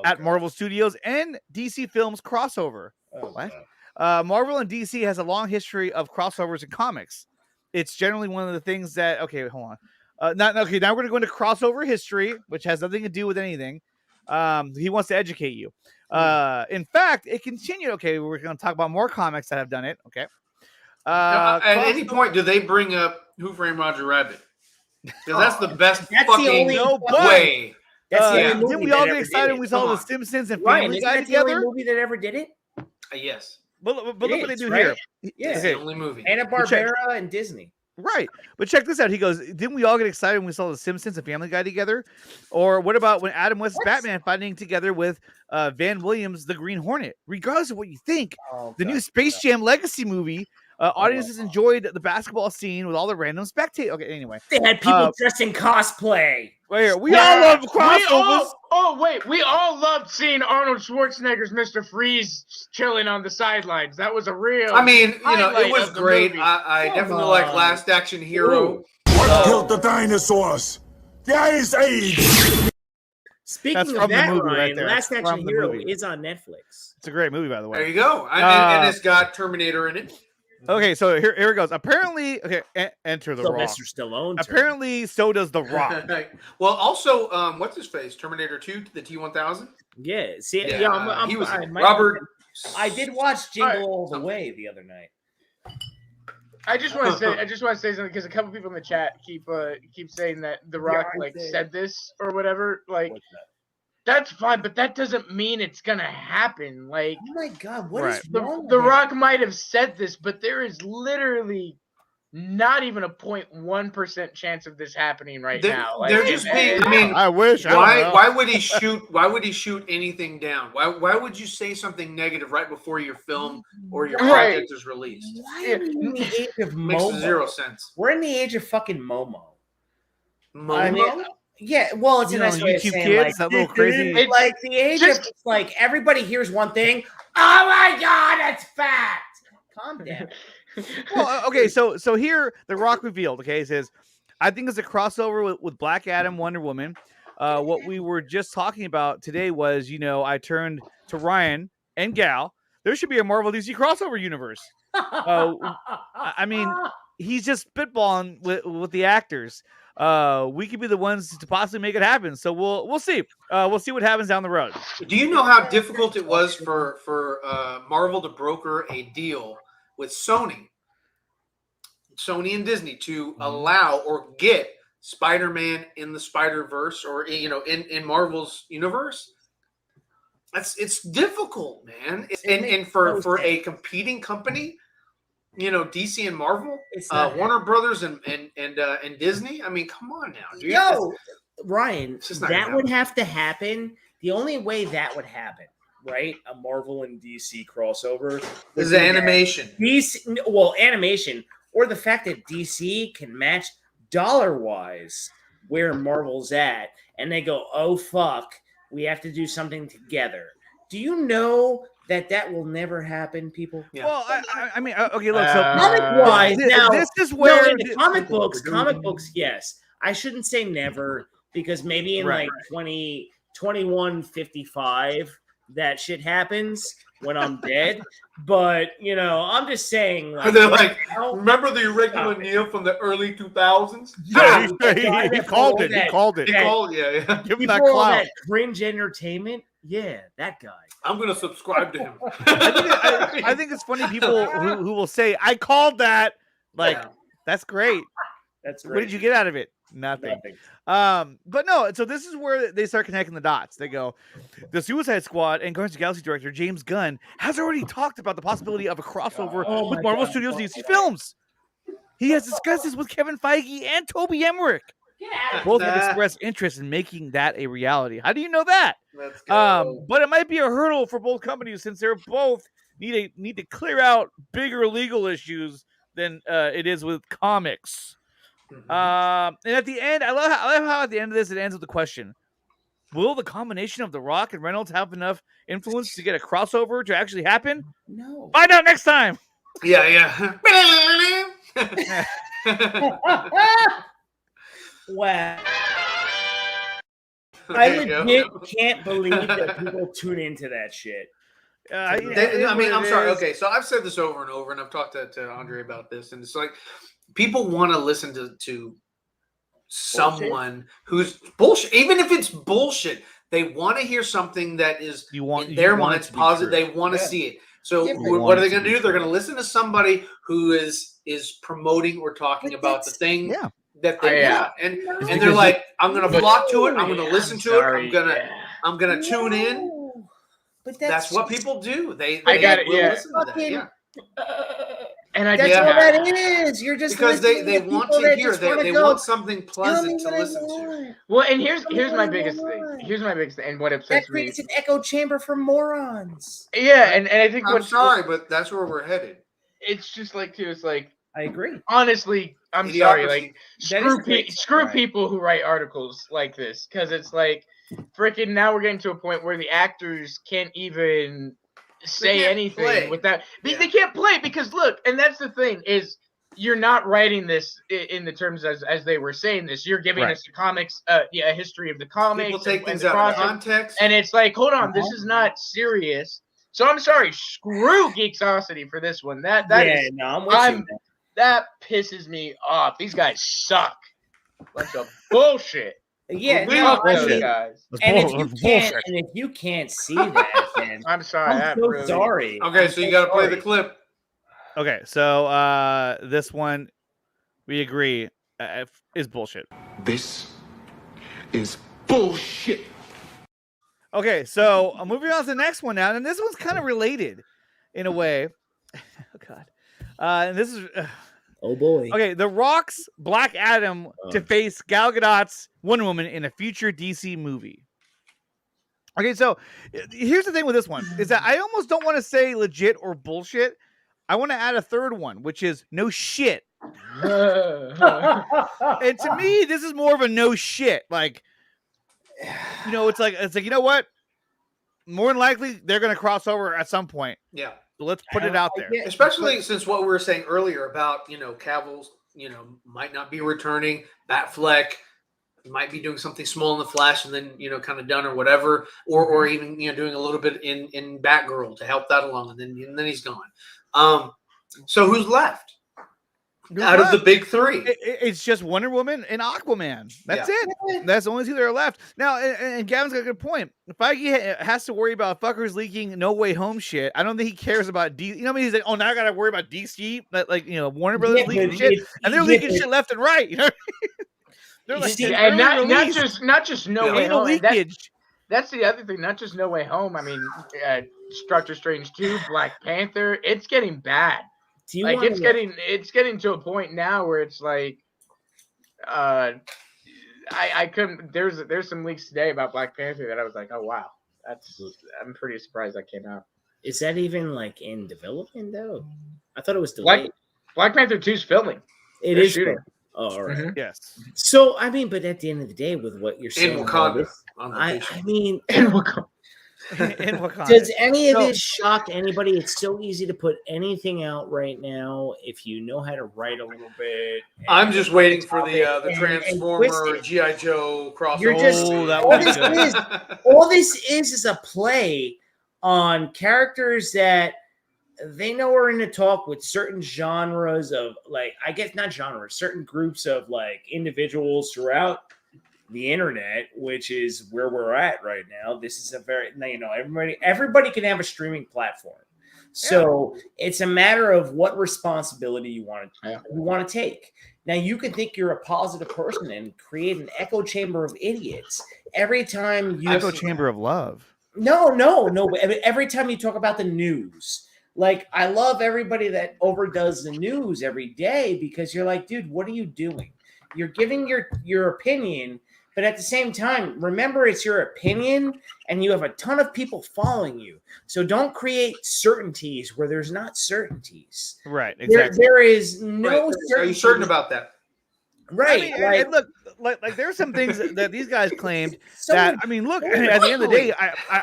at Marvel Studios and DC Films crossover. What? Marvel and DC has a long history of crossovers in comics. It's generally one of the things that. Okay, hold on. Now we're going to go into crossover history, which has nothing to do with anything. He wants to educate you. In fact, it continued. Okay, we're going to talk about more comics that have done it. Okay. At any point, do they bring up Who Framed Roger Rabbit? Because that's the best fucking way. That's the only movie didn't we all get excited when we saw The Simpsons and Family Guy together? The only movie that ever did it? Yes. But look what they do here. Yeah, it's the only movie. Hanna-Barbera and Disney. Right. But check this out. He goes, didn't we all get excited when we saw The Simpsons and Family Guy together? Or what about when Adam West's Batman fighting together with Van Williams, the Green Hornet? Regardless of what you think, the new Space Jam Legacy movie, audiences enjoyed the basketball scene with all the random spectators. Okay, anyway. They had people dressed in cosplay. We all love crossovers. We all loved seeing Arnold Schwarzenegger's Mr. Freeze chilling on the sidelines. That was a real. I mean, it was great. I definitely like Last Action Hero. What killed the dinosaurs? The Ice Age. Speaking of that, Ryan, Last Action Hero is on Netflix. It's a great movie, by the way. There you go. And it's got Terminator in it. Okay, so here it goes. Apparently, enter the Rock. Sylvester Stallone. Apparently, so does the Rock. Well, also, what's his face? Terminator 2, the T-1000. Yeah. See, he was Robert. I did watch Jingle All the Way the other night. I just want to say something because a couple people in the chat keep saying that the Rock said this or whatever. Like, that's fine, but that doesn't mean it's gonna happen. Like, oh my God, what is wrong? The Rock might have said this, but there is literally not even a 0.1% chance of this happening now. Like, they're just being. I mean, I wish. Why would he shoot? Why would he shoot anything down? Why would you say something negative right before your film or your project is released? Why are we in the age of Momo? Makes zero sense. We're in the age of fucking Momo. Momo. I mean, yeah, well, it's a nice way of saying, kids, that little crazy. It's like the age of like everybody hears one thing. Oh my God, it's fact. Calm down. Well, okay, so here the Rock revealed. Okay, he says, "I think it's a crossover with Black Adam, Wonder Woman." What we were just talking about today was, I turned to Ryan and Gal. There should be a Marvel DC crossover universe. I mean, he's just spitballing with the actors. We could be the ones to possibly make it happen. So we'll see. We'll see what happens down the road. Do you know how difficult it was for Marvel to broker a deal with Sony and Disney to allow or get Spider-Man in the Spider-Verse or in Marvel's universe? It's difficult, man. And for a competing company, DC and Marvel, Warner Brothers and Disney. I mean, come on now, dude. Ryan, that would have to happen. The only way that would happen, right? A Marvel and DC crossover is animation. Animation, or the fact that DC can match dollar-wise where Marvel's at, and they go, "Oh fuck, we have to do something together." Do you know that will never happen, people? Yeah. Well, I mean, okay, look. So comic-wise, now this is where in the comic books, yes. I shouldn't say never because maybe in 2155 that shit happens when I'm dead. But I'm just saying. They're like, remember the Irregular Neil from the early 2000s? Yeah, he called it. He called it. Yeah. Give him that clout. That cringe entertainment. Yeah, that guy. I'm gonna subscribe to him. I think it's funny people who will say, "I called that." Like, that's great. That's great. What did you get out of it? Nothing. But no. So this is where they start connecting the dots. They go, the Suicide Squad and Guardians of the Galaxy director James Gunn has already talked about the possibility of a crossover with Marvel Studios DC films. He has discussed this with Kevin Feige and Toby Emmerich. Both have expressed interest in making that a reality. How do you know that? Let's go. But it might be a hurdle for both companies since they're both need to clear out bigger legal issues than it is with comics. And at the end, I love how at the end of this it ends with the question: will the combination of The Rock and Reynolds have enough influence to get a crossover to actually happen? No. Find out next time. Yeah. Wow. I legit can't believe that people tune into that shit. I mean, I'm sorry. Okay, so I've said this over and over, and I've talked to Andre about this, and it's like people want to listen to someone who's bullshit, even if it's bullshit. They want to hear something that is in their minds positive. They want to see it. So what are they going to do? They're going to listen to somebody who is promoting or talking about the thing that they want, and they're like, I'm going to flock to it. I'm going to listen to it. I'm going to tune in. But that's what people do. They listen to that. Yeah. And that's all that is. You're just because they want to hear. They want something pleasant to listen to. Well, and here's my biggest thing. Here's my biggest thing, and what upsets me. That creates an echo chamber for morons. Yeah, and I think I'm sorry, but that's where we're headed. It's just like too. It's like I agree. Honestly, I'm sorry. Like screw people who write articles like this, because it's like freaking. Now we're getting to a point where the actors can't even say anything without they can't play, because look, and that's the thing is you're not writing this in the terms as they were saying this. You're giving us the comics, a history of the comics. People take things out of context, and it's like, hold on, this is not serious. So I'm sorry, screw Geeksosity for this one. That pisses me off. These guys suck. Bunch of bullshit. Yeah, guys. And if you can't see that, then I'm sorry. I'm so sorry. Okay, so you got to play the clip. Okay, so this one we agree is bullshit. This is bullshit. Okay, so moving on to the next one now, and this one's kind of related in a way. Oh God, and this is. Oh boy. Okay, The Rock's Black Adam to face Gal Gadot's Wonder Woman in a future DC movie. Okay, so here's the thing with this one is that I almost don't want to say legit or bullshit. I want to add a third one, which is no shit. And to me, this is more of a no shit. Like, it's like you know what? More than likely, they're going to cross over at some point. Yeah. So let's put it out there. Especially since what we were saying earlier about, Cavill's, might not be returning. Batfleck might be doing something small in the Flash and then, kind of done or whatever. Or even, doing a little bit in Batgirl to help that along. And then he's gone. So who's left? Out of the big three, it's just Wonder Woman and Aquaman. That's it. That's the only two that are left now. And Gavin's got a good point. Feige has to worry about fuckers leaking No Way Home shit. I don't think he cares about DC. He's like, oh, now I got to worry about DC, Warner Brothers leaking shit, and they're leaking shit left and right. They're like, and not just No Way Home. Leakage. That's the other thing. Not just No Way Home. I mean, Doctor Strange 2, Black Panther. It's getting bad. It's getting to a point now where it's like, I couldn't. There's some leaks today about Black Panther that I was like, oh wow, I'm pretty surprised that came out. Is that even like in development though? I thought it was delayed. Black Panther 2's filming. It is shooting. Oh, all right. Mm-hmm. Yes. So I mean, but at the end of the day, with what you're saying, in Wakanda, I mean, in Wakanda. Does any of this shock anybody? It's so easy to put anything out right now if you know how to write a little bit. I'm just waiting for the Transformer G.I. Joe crossover. You're just all this is a play on characters that they know are in a talk with certain genres of certain groups of individuals throughout the internet, which is where we're at right now. This is a very, everybody can have a streaming platform. So it's a matter of what responsibility you want to take. Now you can think you're a positive person and create an echo chamber of idiots every time you chamber of love. No. Every time you talk about the news, I love everybody that overdoes the news every day, because you're like, dude, what are you doing? You're giving your opinion. But at the same time, remember, it's your opinion and you have a ton of people following you. So don't create certainties where there's not certainties. Right, exactly. There is no certainty. Are you certain about that? Right. And look, there's some things that these guys claimed that, look, at the end of the day,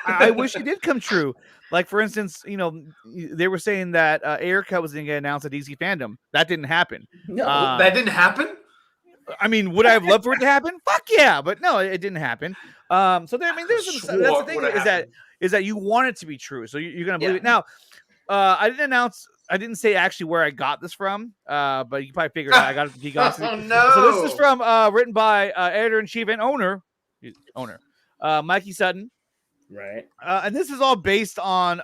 I wish it did come true. Like, for instance, they were saying that Erica was going to get announced at DC Fandom. That didn't happen. No, that didn't happen? I mean, would I have loved for it to happen? Fuck yeah, but no, it didn't happen. So there, I mean, there's some. That's the thing is that you want it to be true, so you're gonna believe it. Now, I didn't say actually where I got this from, but you probably figured out I got it from Geekosity. Oh no! So this is from written by editor-in-chief and owner, Mikey Sutton. Right. And this is all based on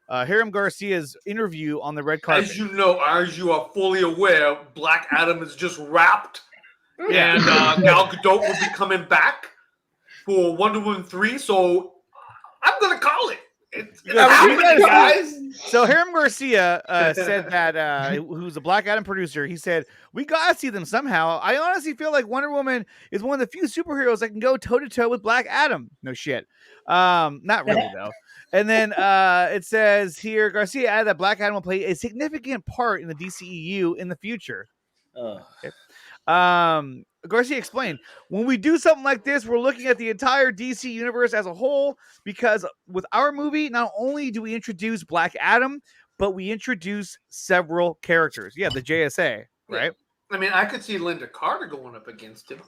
Hiram Garcia's interview on the red carpet. As you are fully aware, Black Adam is just wrapped, and Gal Gadot will be coming back for Wonder Woman 3. So I'm gonna call it. It's happening, guys. So Hiram Garcia said that who's a Black Adam producer, he said, we gotta see them somehow. I honestly feel like Wonder Woman is one of the few superheroes that can go toe-to-toe with Black Adam. No shit. Not really though. And then it says here, Garcia added that Black Adam will play a significant part in the DCEU in the future. Okay. Garcia explained, when we do something like this, we're looking at the entire DC universe as a whole, because with our movie, not only do we introduce Black Adam, but we introduce several characters. Yeah, the JSA, right? I mean, I could see Linda Carter going up against him.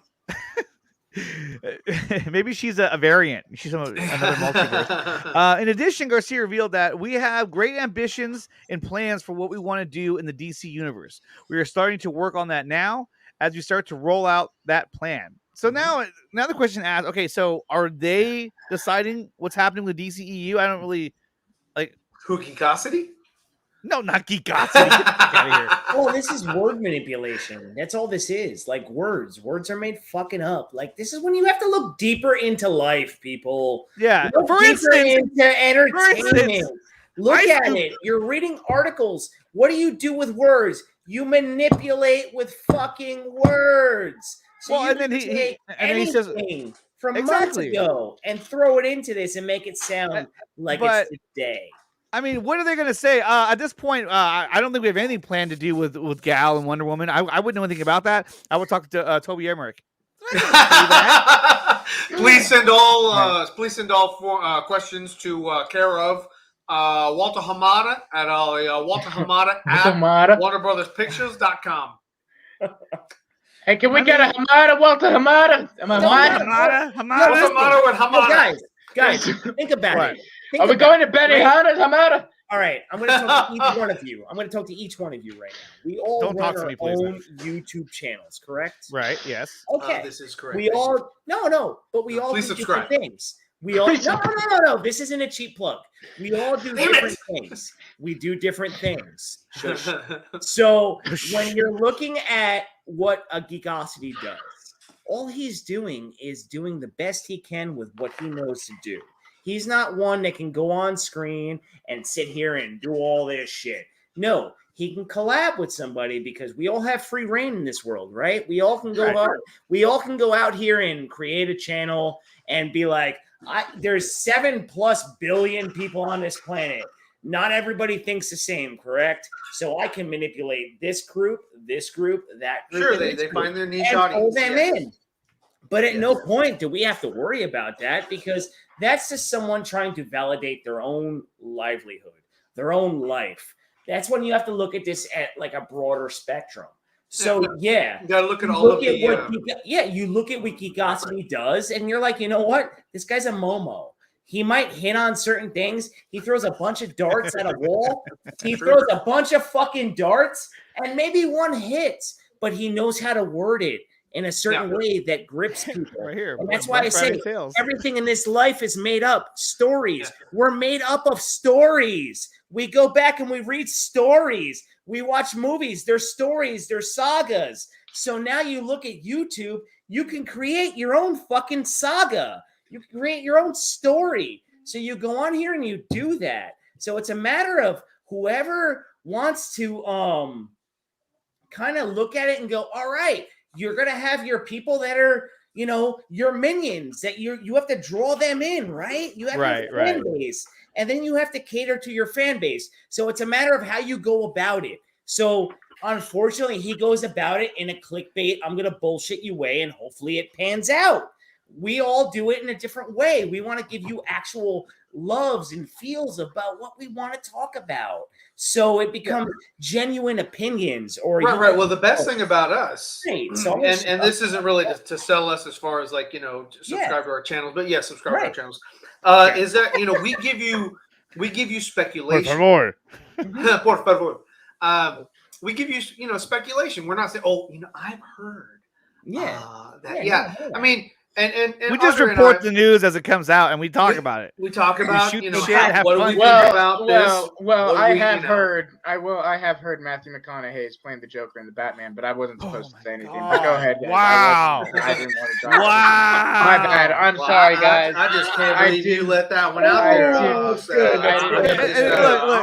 Maybe she's a variant. She's another multiverse. In addition, Garcia revealed that we have great ambitions and plans for what we want to do in the DC universe. We are starting to work on that now as we start to roll out that plan. So now the question asks, okay, so are they deciding what's happening with DCEU? I don't really like Geekosity? No, not Geekosity. Get out of here. Oh, this is word manipulation. That's all this is. Like words. Words are made fucking up. Like this is when you have to look deeper into life, people. Yeah. Look for deeper instance, into entertainment. Look at it. You're reading articles. What do you do with words? You manipulate with fucking words. So well, you and then he says from months ago and throw it into this and make it sound like it's today. I mean, what are they going to say? At this point, I don't think we have anything planned to do with Gal and Wonder Woman. I wouldn't know anything about that. I would talk to Toby Emmerich. Please send all questions to care of Walter Hamada at Walter Hamada at WarnerBrothersPictures.com. Hey, can we get a Hamada, Walter Hamada? Hamada. Guys, think about it. Are we going to Benihana's, Hamada? All right, I'm going to talk to each one of you. I'm going to talk to each one of you right now. We all run our own YouTube channels, correct? Right. Yes. Okay. This is correct. We all but we all do different things. We all no. This isn't a cheap plug. We all do different things. We do different things. So when you're looking at what a Geekosity does, all he's doing is doing the best he can with what he knows to do. He's not one that can go on screen and sit here and do all this shit. No, he can collab with somebody because we all have free reign in this world, right? We all can go out. We all can go out here and create a channel and be like, there's 7+ billion people on this planet. Not everybody thinks the same, correct? So I can manipulate this group, that group. Sure, they find their niche audience. Pull them in. But at no point do we have to worry about that because that's just someone trying to validate their own livelihood, their own life. That's when you have to look at this at like a broader spectrum. So you gotta look at all of the you look at what Geekosity does, and you're like, you know what? This guy's a Momo. He might hit on certain things. He throws a bunch of darts at a wall. He throws a bunch of fucking darts, and maybe one hits, but he knows how to word it in a certain way that grips people. Right here. And that's why I say everything in this life is made up. Stories. We're made up of stories. We go back and we read stories. We watch movies. There's stories. There's sagas. So now you look at YouTube, you can create your own fucking saga. You can create your own story. So you go on here and you do that. So it's a matter of whoever wants to kind of look at it and go, all right, you're going to have your people that are, your minions that you have to draw them in, right? You have your fan base, and then you have to cater to your fan base. So it's a matter of how you go about it. So unfortunately, he goes about it in a clickbait, I'm going to bullshit you way, and hopefully it pans out. We all do it in a different way. We want to give you actual loves and feels about what we want to talk about. So it becomes genuine opinions. Or right. Well, the best thing about us, so and this isn't really to sell us as far as like subscribe to our channels, but subscribe to our channels. Is that we give you speculation. Por favor. Por favor. We give you speculation. We're not saying I've heard. I mean. And we just report the news as it comes out, and we talk about it. We talk about shit. What do we think about this? Well, I have heard Matthew McConaughey is playing the Joker in the Batman, but I wasn't supposed to say anything. But go ahead, guys. Wow! I didn't want to drop wow! My bad. I'm sorry, guys. I just can't believe you let that one out there.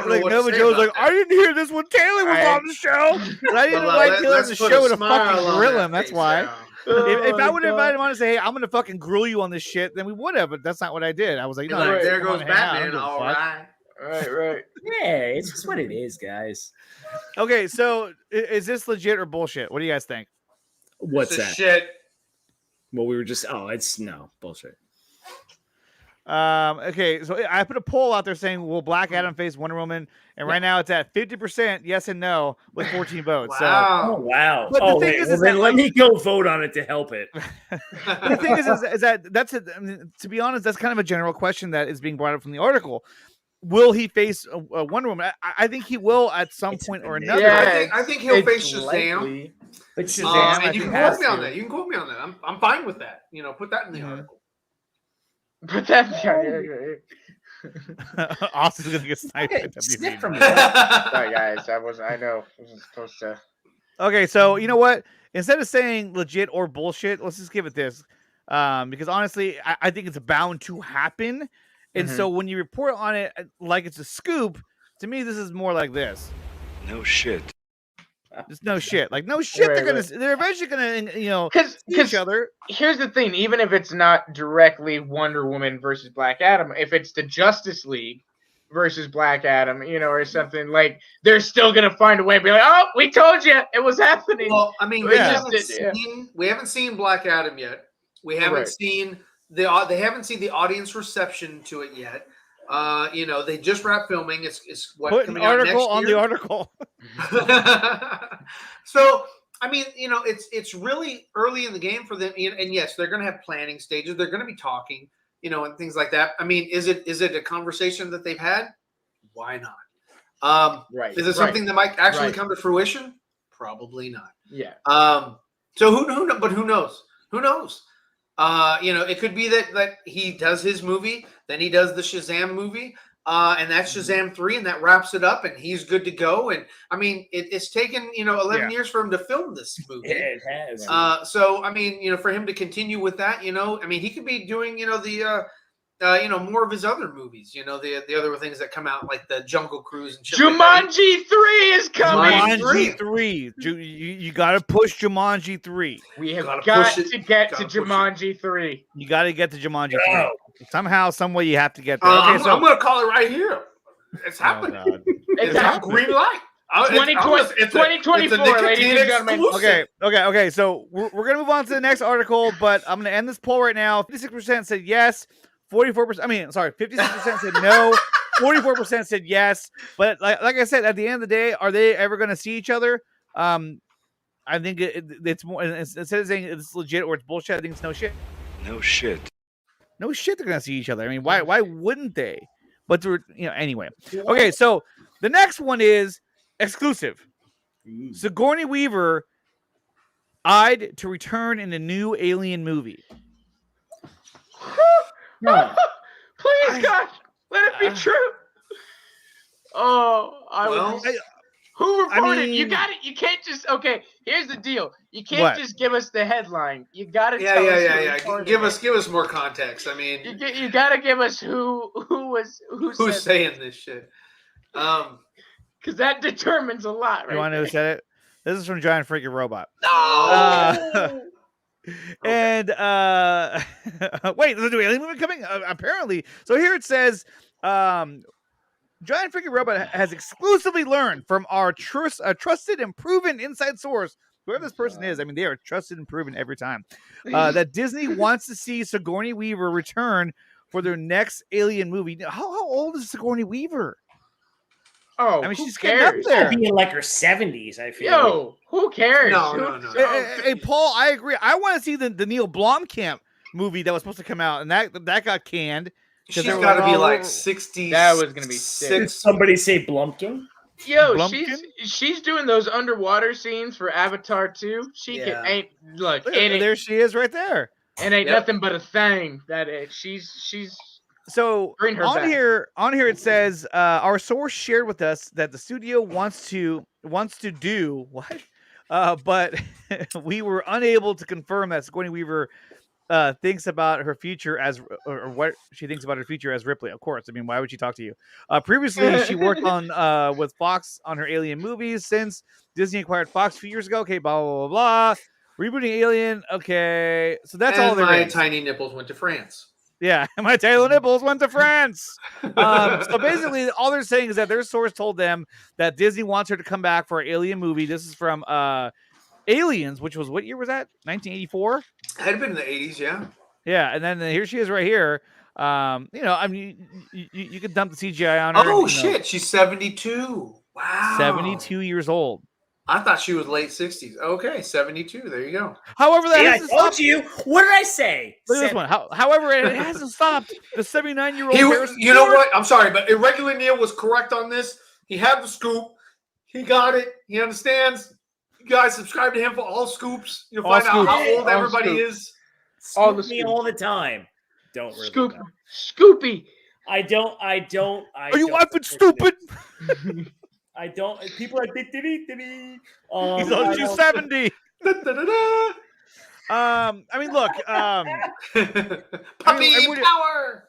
Look, Nova Joe's like, I didn't hear this when Taylor was on the show, and I didn't invite Taylor on the show with a fucking grill him. That's why. If I would have invited him on and say, hey, I'm going to fucking grill you on this shit, then we would have, but that's not what I did. I was like, no, there goes Batman. All right. Right. Yeah, it's just what it is, guys. Okay, so is this legit or bullshit? What do you guys think? What's that? Shit. Well, we were just, it's bullshit. Okay, so I put a poll out there saying, will Black Adam face Wonder Woman? And right now it's at 50% yes and no with 14 votes. Wow. So, wow. But the thing is then let me go vote on it to help it. The thing is to be honest, that's kind of a general question that is being brought up from the article. Will he face a Wonder Woman? I think he will at some point or another. Yeah, I think he'll face Shazam. But Shazam, and you can quote me on that. You can quote me on that. I'm fine with that. Put that in the article. But that's Austin's gonna get sniped. Sorry, guys. I wasn't supposed to. Okay, so you know what? Instead of saying legit or bullshit, let's just give it this. Because honestly, I think it's bound to happen. And so when you report on it like it's a scoop, to me, this is more like this. No shit. Just no shit. Like no shit. They're eventually gonna see each other. Here's the thing: even if it's not directly Wonder Woman versus Black Adam, if it's the Justice League versus Black Adam, or something, like they're still gonna find a way to be like, oh, we told you it was happening. Well, I mean, we haven't seen Black Adam yet. We haven't seen they haven't seen the audience reception to it yet. They just wrapped filming. It's coming out next year. On the article. So I mean, it's really early in the game for them, and yes, they're going to have planning stages. They're going to be talking, and things like that. I mean, is it a conversation that they've had? Why not? Right. Is it something that might actually come to fruition? Probably not. Yeah. So who but who knows? Who knows? It could be that he does his movie, then he does the Shazam movie, and that's Shazam 3, and that wraps it up, and he's good to go. And I mean, it's taken 11 years for him to film this movie. Yeah, it has. So I mean, for him to continue with that, I mean, he could be doing more of his other movies. The other things that come out, like the Jungle Cruise and shit. Jumanji 3 is coming. Jumanji 3. You got to push Jumanji 3. We have got to get to Jumanji 3. You got to get to Jumanji 3. Somehow, some way, you have to get there. I'm going to call it right here. It's happening. It's a green light. 2024, ladies and gentlemen. Okay. So we're going to move on to the next article, but I'm going to end this poll right now. 56% said yes. 56% said no. 44% said yes. But like I said, at the end of the day, are they ever going to see each other? I think it's more, instead of saying it's legit or it's bullshit, I think it's no shit. No shit. No shit, they're going to see each other. I mean, why wouldn't they? But anyway. Okay, so the next one is exclusive. Sigourney Weaver eyed to return in a new Alien movie. No. Please, God, let it be true. Who reported? You got it. You can't just. Okay, here's the deal. You can't just give us the headline. You got to. Yeah. Give us more context. I mean, you got to give us who's saying this shit. Because that determines a lot. Right. You want to know who said it? This is from Giant Freaking Robot. No. And wait, is the Alien movie coming? Apparently. So here it says, Giant Freaking Robot has exclusively learned from our trusted and proven inside source, whoever this person is. I mean, they are trusted and proven every time. That Disney wants to see Sigourney Weaver return for their next Alien movie. How old is Sigourney Weaver? Oh, I mean, who she's getting up cares? there. She'll be in like her 70s, I feel. Yo, who cares? No. Hey, Paul, I agree. I want to see the Neil Blomkamp movie that was supposed to come out, and that got canned. She's got to be like 60. That was gonna be sick. Did somebody say Blumpkin? Yo, Blumpkin? she's doing those underwater scenes for Avatar 2. She ain't there she is right there. And ain't nothing but a thing. That is, she's so bring her on back. here it says our source shared with us that the studio wants to do what, but we were unable to confirm that Sigourney Weaver thinks about her future as or what she thinks about her future as Ripley. Of course, I mean, why would she talk to you? Previously, she worked on with Fox on her Alien movies since Disney acquired Fox a few years ago. Okay, blah blah blah blah. Rebooting Alien. Okay, so that's all. My tiny nipples went to France. Yeah, my tiny nipples went to France. So basically, all they're saying is that their source told them that Disney wants her to come back for an Alien movie. This is from Aliens, which was what year was that? 1984. Had been in the 80s, yeah. Yeah, and then here she is right here. I mean, you could dump the CGI on her. Oh shit, she's 72. Wow, 72 years old. I thought she was late 60s. Okay, 72. There you go. However, that I told you. What did I say? Look at this one. However, it hasn't stopped the 79-year-old. You know what? I'm sorry, but Irregular Neil was correct on this. He had the scoop. He got it. He understands. You guys subscribe to him for all scoops. You'll find out how old everybody is. All the me all the time. Don't really Scoopy. I don't. Are you effing stupid? I don't. People are like, he's on 270. I mean, look. Puppy power.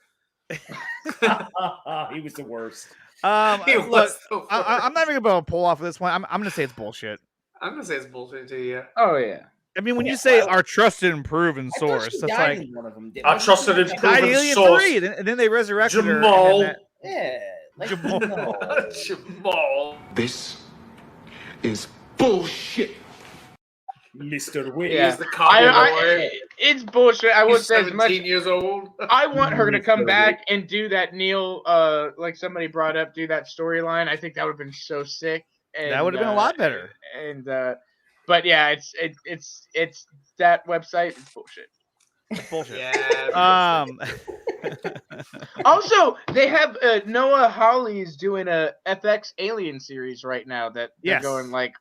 He was the worst. Look, I'm not even going to pull off of this one. I'm going to say it's bullshit. I'm going to say it's bullshit too, yeah. Oh, yeah. I mean, when you say our trusted and proven source, that's like one of them, our trusted and proven source. 3, and then they resurrected Jamal. her. Jamal. This is bullshit. Mr. Witty Yeah. He's the cowboy. It's bullshit. I would say 17 years old. I want her to come back and do that Neil, like somebody brought up, do that storyline. I think that would have been so sick. And, that would have been a lot better. But yeah, it's that website. It's bullshit. It's bullshit. Yeah. Also, they have Noah Hawley's doing a FX Alien series right now that they're going like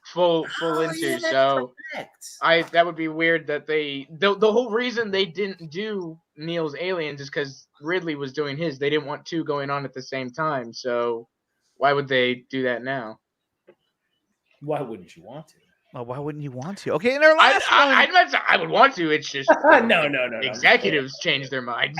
full into. So that would be weird that the whole reason they didn't do Neil's Aliens is because Ridley was doing his. They didn't want two going on at the same time. So why would they do that now? Why wouldn't you want to? Well, why wouldn't you want to? Okay, in our last one, I would want to. It's just no. Executives change their minds.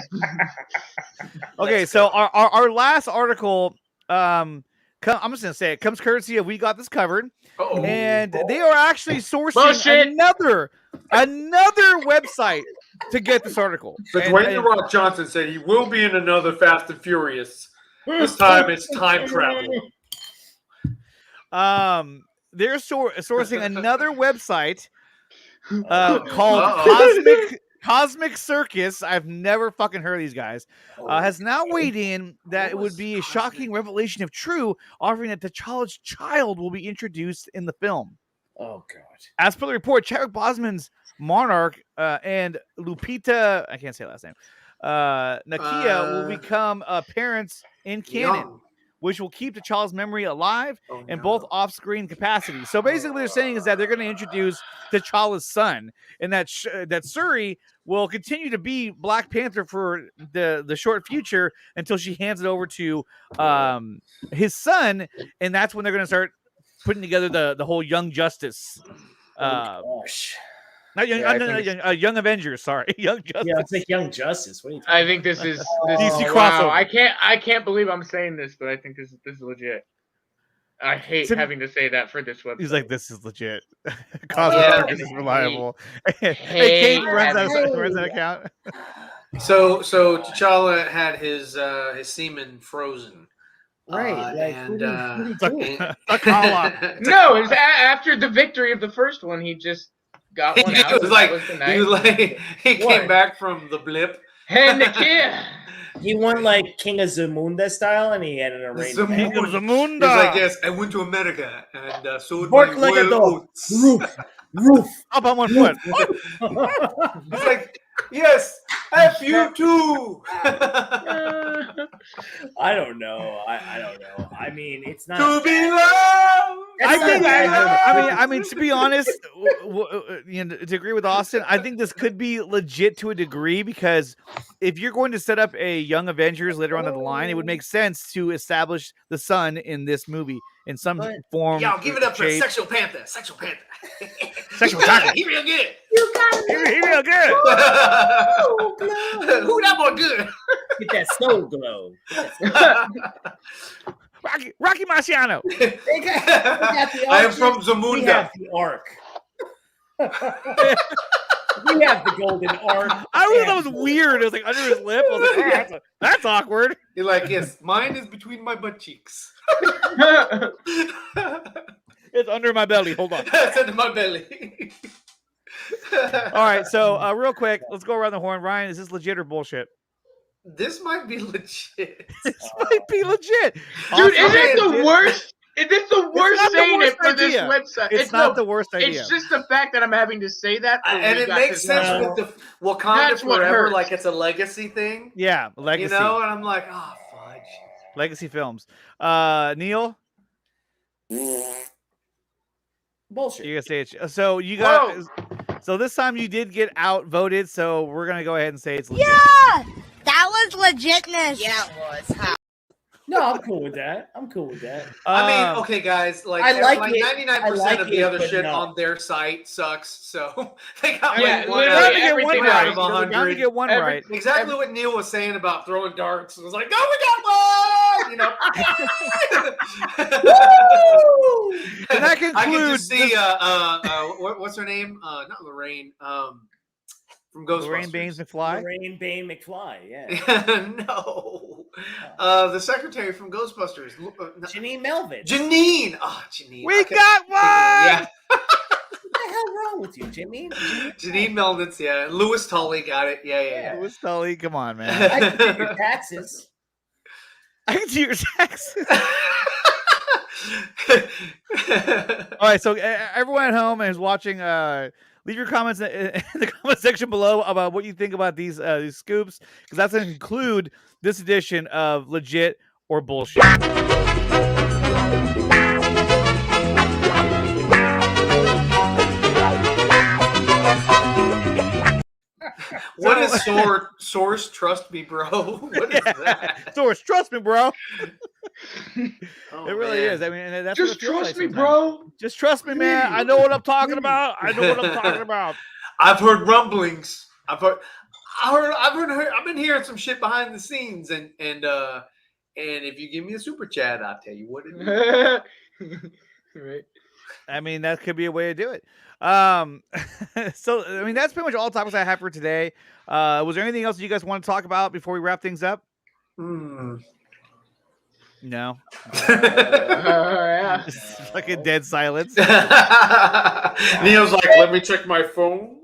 Okay, so our last article, I'm just gonna say it comes courtesy of We Got This Covered, and they are actually sourcing another website to get this artitle. But Dwayne The Rock Johnson said he will be in another Fast and Furious. This time it's time travel. They're sourcing another website called Cosmic Circus. I've never fucking heard of these guys. Has now weighed in that it would be a shocking revelation if true, offering that T'Challa's child will be introduced in the film. Oh god! As per the report, Chadwick Boseman's Monarch and Lupita, I can't say last name, Nakia will become parents in canon, which will keep T'Challa's memory alive in both off-screen capacities. So basically, what they're saying is that they're going to introduce T'Challa's son, and that Shuri will continue to be Black Panther for the short future until she hands it over to his son, and that's when they're going to start putting together the whole Young Justice. Gosh. Not Young Avengers. Sorry, Young Justice. Yeah, it's like Young Justice. What are you I think this is DC crossover. Wow, I can't believe I'm saying this, but I think this is legit. I hate having to say that for this website. He's like, this is legit. Cosmic Circus is reliable. Hey, Kate runs that account. So T'Challa had his semen frozen. Right, no, it was after the victory of the first one. He just got one out. He came back from the blip. Hey, Nakia. He won like King of Zamunda style, and he had an arrangement. King of Zamunda. He's like, yes, I went to America and sold Bark my like a royal dog. oats. Roof. Up on one foot. He's like, yes, F you too. I don't know. I don't know. I mean, it's not To be loved. I mean, to be honest, to agree with Austin, I think this could be legit to a degree because if you're going to set up a Young Avengers later on down the line, it would make sense to establish the Sun in this movie in some form. Y'all give it up for Sexual Panther. Sexual Panther. Sexual Panther. He real good. You got it. He real good. Who that boy good? Get that soul glow. Rocky Marciano. I am from Zamunda. We have the Ark. We have the golden arc. I always thought that was weird. It was like under his lip. I was like, oh, that's awkward. You're like, yes, mine is between my butt cheeks. It's under my belly. Hold on. It's under my belly. All right, so real quick, let's go around the horn. Ryan, is this legit or bullshit? This might be legit. This might be legit. Dude, Also, is it the worst? Is this the worst saying it for this website? It's not the worst idea. It's just the fact that I'm having to say that. And it makes sense with the Wakanda Forever, like it's a legacy thing. Yeah, legacy. You know, and I'm like, oh, fudge. Legacy films. Neil? Bullshit. You gotta say it. So you got. So this time you did get outvoted. So we're gonna go ahead and say it's legit. Yeah, that was legitness. Yeah, it was. No, I'm cool with that. I mean, okay, guys, like I like 99% of the other shit no. on their site sucks. So they got literally one to get one right. Exactly what Neil was saying about throwing darts. It was like, no, we got one. You know. And that concludes. I can just see what's her name? Not Lorraine. From Ghostbusters. Lorraine Baines McFly? Lorraine Baines McFly, yeah. No. The secretary from Ghostbusters. Janine Melvin. Janine! Oh, Janine. We got one! Yeah. What the hell wrong with you, Janine? Janine Melvin's, yeah. Louis Tully got it. Yeah. Louis Tully, come on, man. I can do your taxes. I can do your taxes. All right, so everyone at home is watching, leave your comments in the comment section below about what you think about these scoops, because that's going to conclude this edition of Legit or Bullshit. What is source? Trust me, bro. What is that? Source, trust me, bro. Oh, it really is. I mean, and that's just what it feels trust like me, sometimes. bro. Just trust me, man. I know what I'm talking about. I've heard rumblings. I've been hearing some shit behind the scenes, and if you give me a super chat, I'll tell you what it is. Right. I mean, that could be a way to do it. So I mean, that's pretty much all the topics I have for today. Was there anything else you guys want to talk about before we wrap things up? No. Yeah. Just fucking dead silence. Neil's like, let me check my phone.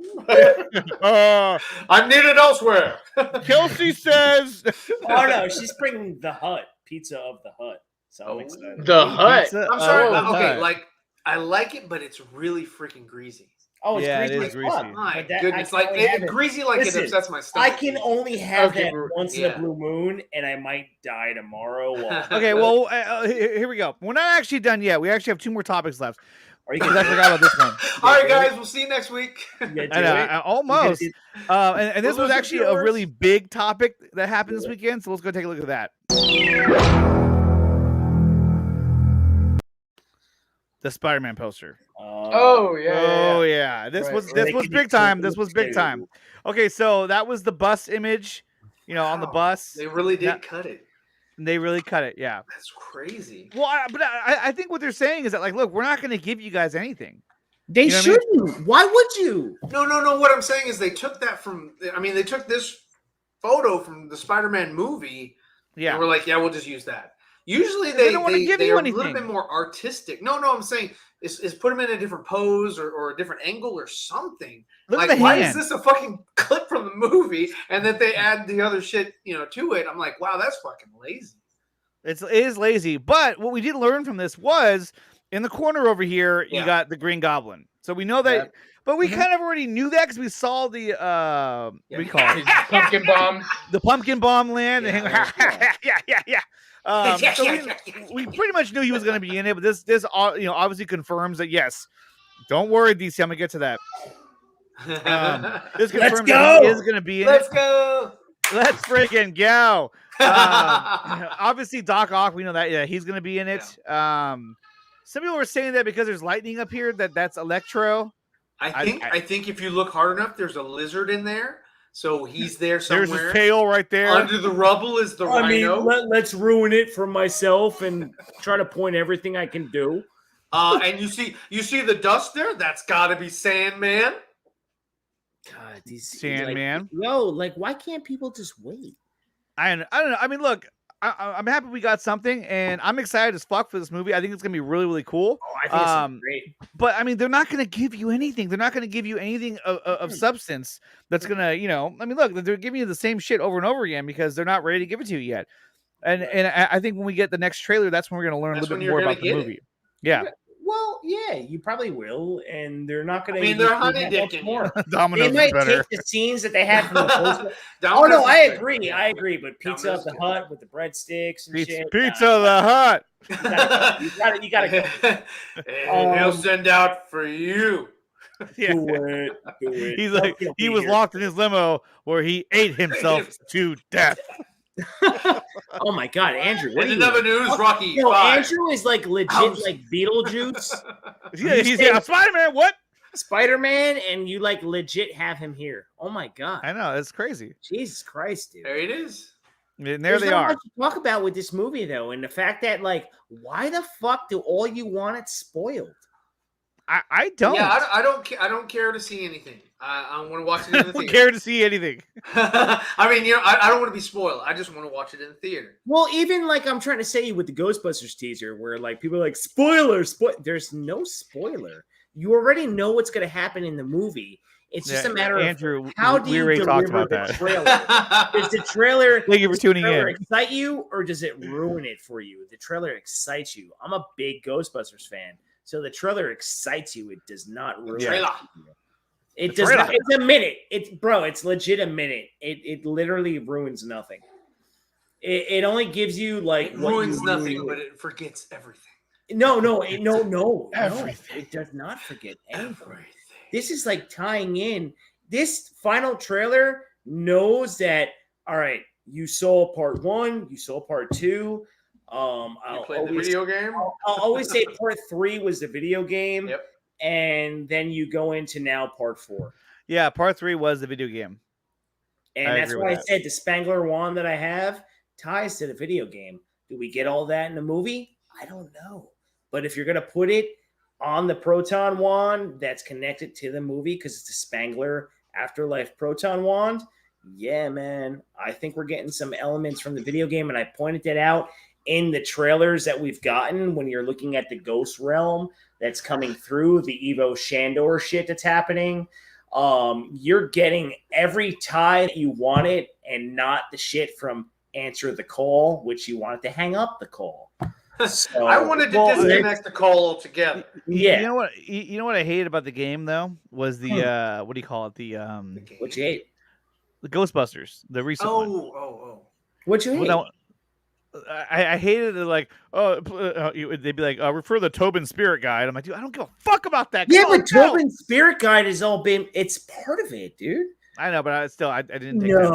I'm needed elsewhere. Kelsey says, oh no, she's bringing the Hut pizza of the Hut. So I'm excited. The Hut. I'm sorry. Okay, like I like it, but it's really freaking greasy. Oh, it's yeah, greasy. It is greasy. My goodness, like greasy, like Listen, it upsets my stomach. I can only have that once in a blue moon, and I might die tomorrow. Okay, well, here we go. We're not actually done yet. We actually have 2 more topics left. Are you because I forgot about this one. All right, guys, we'll see you next week. Almost. And this was actually a really big topic that happened this weekend, so let's go take a look at that. The Spider-Man poster. Oh yeah. This was big time. This was big time. Okay, so that was the bus image, on the bus. They really did cut it. They really cut it. Yeah. That's crazy. Well, I think what they're saying is that, like, look, we're not going to give you guys anything. They shouldn't. Why would you? No. What I'm saying is they took that from. I mean, they took this photo from the Spider-Man movie. Yeah. And we're like, yeah, we'll just use that. Usually they don't want to give you are anything. A little bit more artistic. No, I'm saying is put them in a different pose or a different angle or something. Look like, at the why hand. is this a fucking clip from the movie and that they add the other shit, to it? I'm like, wow, that's fucking lazy. It is lazy. But what we did learn from this was in the corner over here, you got the Green Goblin. So we know that, but we kind of already knew that because we saw the what do you call it? Pumpkin bombs. The pumpkin bomb land. So we pretty much knew he was going to be in it, but this obviously confirms that yes. Don't worry, DC. I'm gonna get to that. This confirms that he is going to be in it. Let's go. Let's freaking go. Obviously, Doc Ock, we know that. He's going to be in it. Some people were saying that because there's lightning up here, that's Electro. I think if you look hard enough, there's a lizard in there. So he's there somewhere. There's his tail right there. Under the rubble is the rhino. Let's ruin it for myself and try to point everything I can do. And you see the dust there? That's got to be Sandman. God, these Sandman. Why can't people just wait? I don't know. I mean, look, I'm happy we got something, and I'm excited as fuck for this movie. I think it's gonna be really, really cool. Oh, I think it's gonna be great. But I mean, they're not gonna give you anything. They're not gonna give you anything of substance that's gonna, I mean, look, they're giving you the same shit over and over again because they're not ready to give it to you yet. And I think when we get the next trailer, that's when we're gonna learn a little bit more about the movie. Yeah. Well, yeah, you probably will, and they're not going to. I mean, they're honey dicking more. Domino's they might better. take the scenes that they had from the post. Oh no, I agree. But Pizza at the Hut with the breadsticks and shit. Pizza the Hut. You gotta go. And they'll send out for you. Yeah. Do it. He's like, he was locked in his limo where he ate himself to death. Oh my God, Andrew! What in other news, Rocky. Andrew is like legit, like Beetlejuice. He's Spider-Man. What? Spider-Man, and you like legit have him here. Oh my God! I know, it's crazy. Jesus Christ, dude! There it is. And there they are. Much to talk about with this movie though, and the fact that why the fuck do all you want it spoiled? I don't. Yeah, I don't care to see anything. I want to watch it in the theater. I don't care to see anything. I mean, I don't want to be spoiled. I just want to watch it in the theater. Well, even I'm trying to say with the Ghostbusters teaser, where people are like, spoiler. There's no spoiler. You already know what's going to happen in the movie. It's just a matter Andrew, of how do you deliver the trailer. Does the trailer? Thank you for tuning in. Excite you, or does it ruin it for you? The trailer excites you. I'm a big Ghostbusters fan. So the trailer excites you. It does not ruin it. It does not. It's a minute. It's legit a minute. It literally ruins nothing. It only gives you it ruins nothing, but it forgets everything. No. Everything. It does not forget anything. This is tying in. This final trailer knows that, all right, you saw part 1, you saw part 2. You played the video game? I'll always say part 3 was the video game. Yep. And then you go into now part 4. Yeah, part 3 was the video game. And that's why I said the Spangler wand that I have ties to the video game. Do we get all that in the movie? I don't know. But if you're going to put it on the proton wand that's connected to the movie because it's the Spangler Afterlife proton wand, yeah, man. I think we're getting some elements from the video game, and I pointed that out in the trailers that we've gotten when you're looking at the Ghost Realm that's coming through, the Evo Shandor shit that's happening. You're getting every tie that you wanted and not the shit from Answer the Call, which you wanted to hang up the call. So, I wanted to disconnect the call altogether. Yeah. You know what I hated about the game though was the what do you call it? The what you hate? The Ghostbusters, the recent one. Oh. What you hate? I hated it. They'd be like, refer the Tobin Spirit Guide. I'm like, dude, I don't give a fuck about that. Yeah, but Tobin Spirit Guide has all been. It's part of it, dude. I know, but I didn't take that.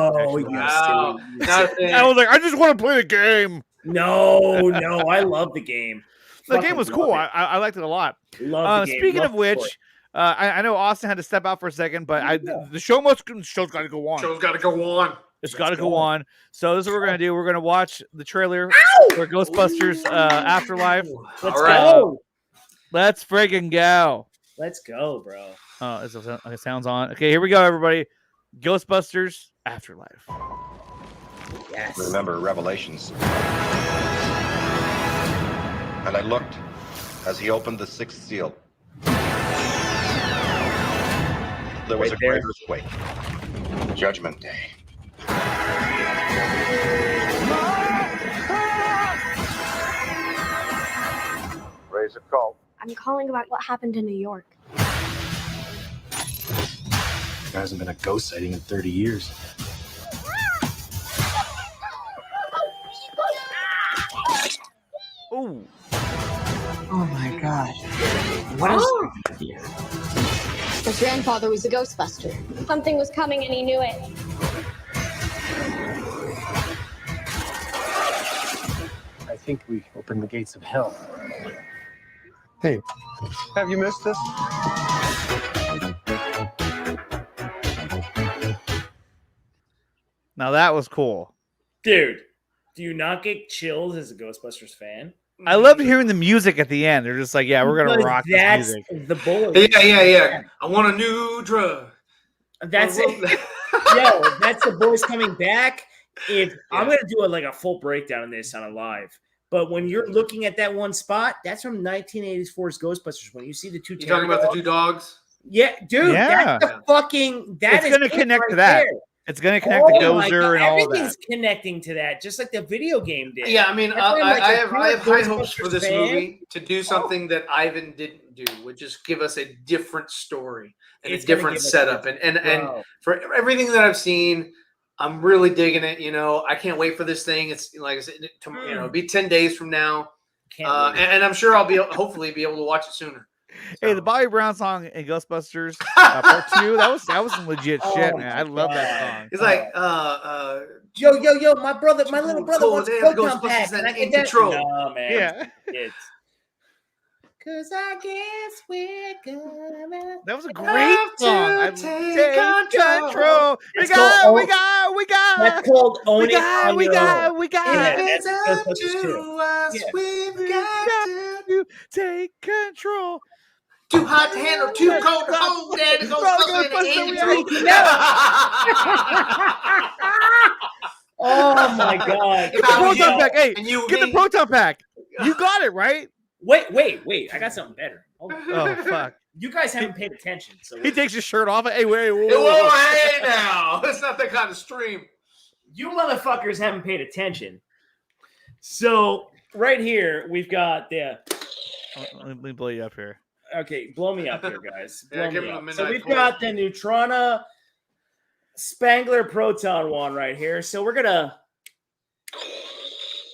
I was like, I just want to play the game. No, I love the game. The game was cool. I liked it a lot. Love the game. Speaking of which, I know Austin had to step out for a second, but the show's got to go on. Show's got to go on. It's got to go on. So this is what we're gonna do. We're gonna watch the trailer for Ghostbusters Afterlife. Let's go. Let's friggin' go. Let's go, bro. Oh, it sounds on. Okay, here we go, everybody. Ghostbusters Afterlife. Yes. Remember Revelations. I looked as he opened the sixth seal. There was a great earthquake. Judgment Day. Raise a call. I'm calling about what happened in New York. There hasn't been a ghost sighting in 30 years. Ooh. Oh my god. What is here? His grandfather was a Ghostbuster. Something was coming and he knew it. I think we opened the gates of hell. Hey, have you missed this? Now that was cool. Dude, do you not get chills as a Ghostbusters fan? I loved hearing the music at the end. They're just like, yeah, we're going to rock this music. The bully. Yeah. I want a new drug. That's it. Yo, that's the boys coming back. I'm going to do a full breakdown of this on a live. But when you're looking at that one spot, that's from 1984's Ghostbusters. When you see the two, you talking about the two dogs? Yeah, dude. Yeah. That's the fucking. That it's going to connect to that. There. It's going to connect to Gozer and all that. Everything's connecting to that, just like the video game did. Yeah, I mean, I have high hopes for this movie to do something that Ivan didn't do, which is give us a different story and a different setup. And for everything that I've seen, I'm really digging it. You know, I can't wait for this thing. It's like I said, it'll be 10 days from now, and I'm sure I'll hopefully be able to watch it sooner. Hey, the Bobby Brown song in Ghostbusters Part 2, that was some legit shit, man. I love that song. It's like, yo, my little brother wants proton pack. And I get that. No, man. Yeah. It's cause I guess we're gonna. That was a great song. Take control. We got. That's called Own It. We got. Yeah, it's that's up to us. Yeah. We've got to take control. Too hot to handle, too cold to hold. There goes Oh my god! Get the proton pack. Hey, get the proton pack. You got it right. Wait! I got something better. Oh fuck! You guys haven't paid attention. So he takes his shirt off. Hey, wait! Whoa, hey now! It's not that kind of stream. You motherfuckers haven't paid attention. So right here we've got the. Let me blow you up here. Okay, blow me up here, guys. Give him a minute. So we've got the Neutrona Spangler Proton one right here. So we're gonna.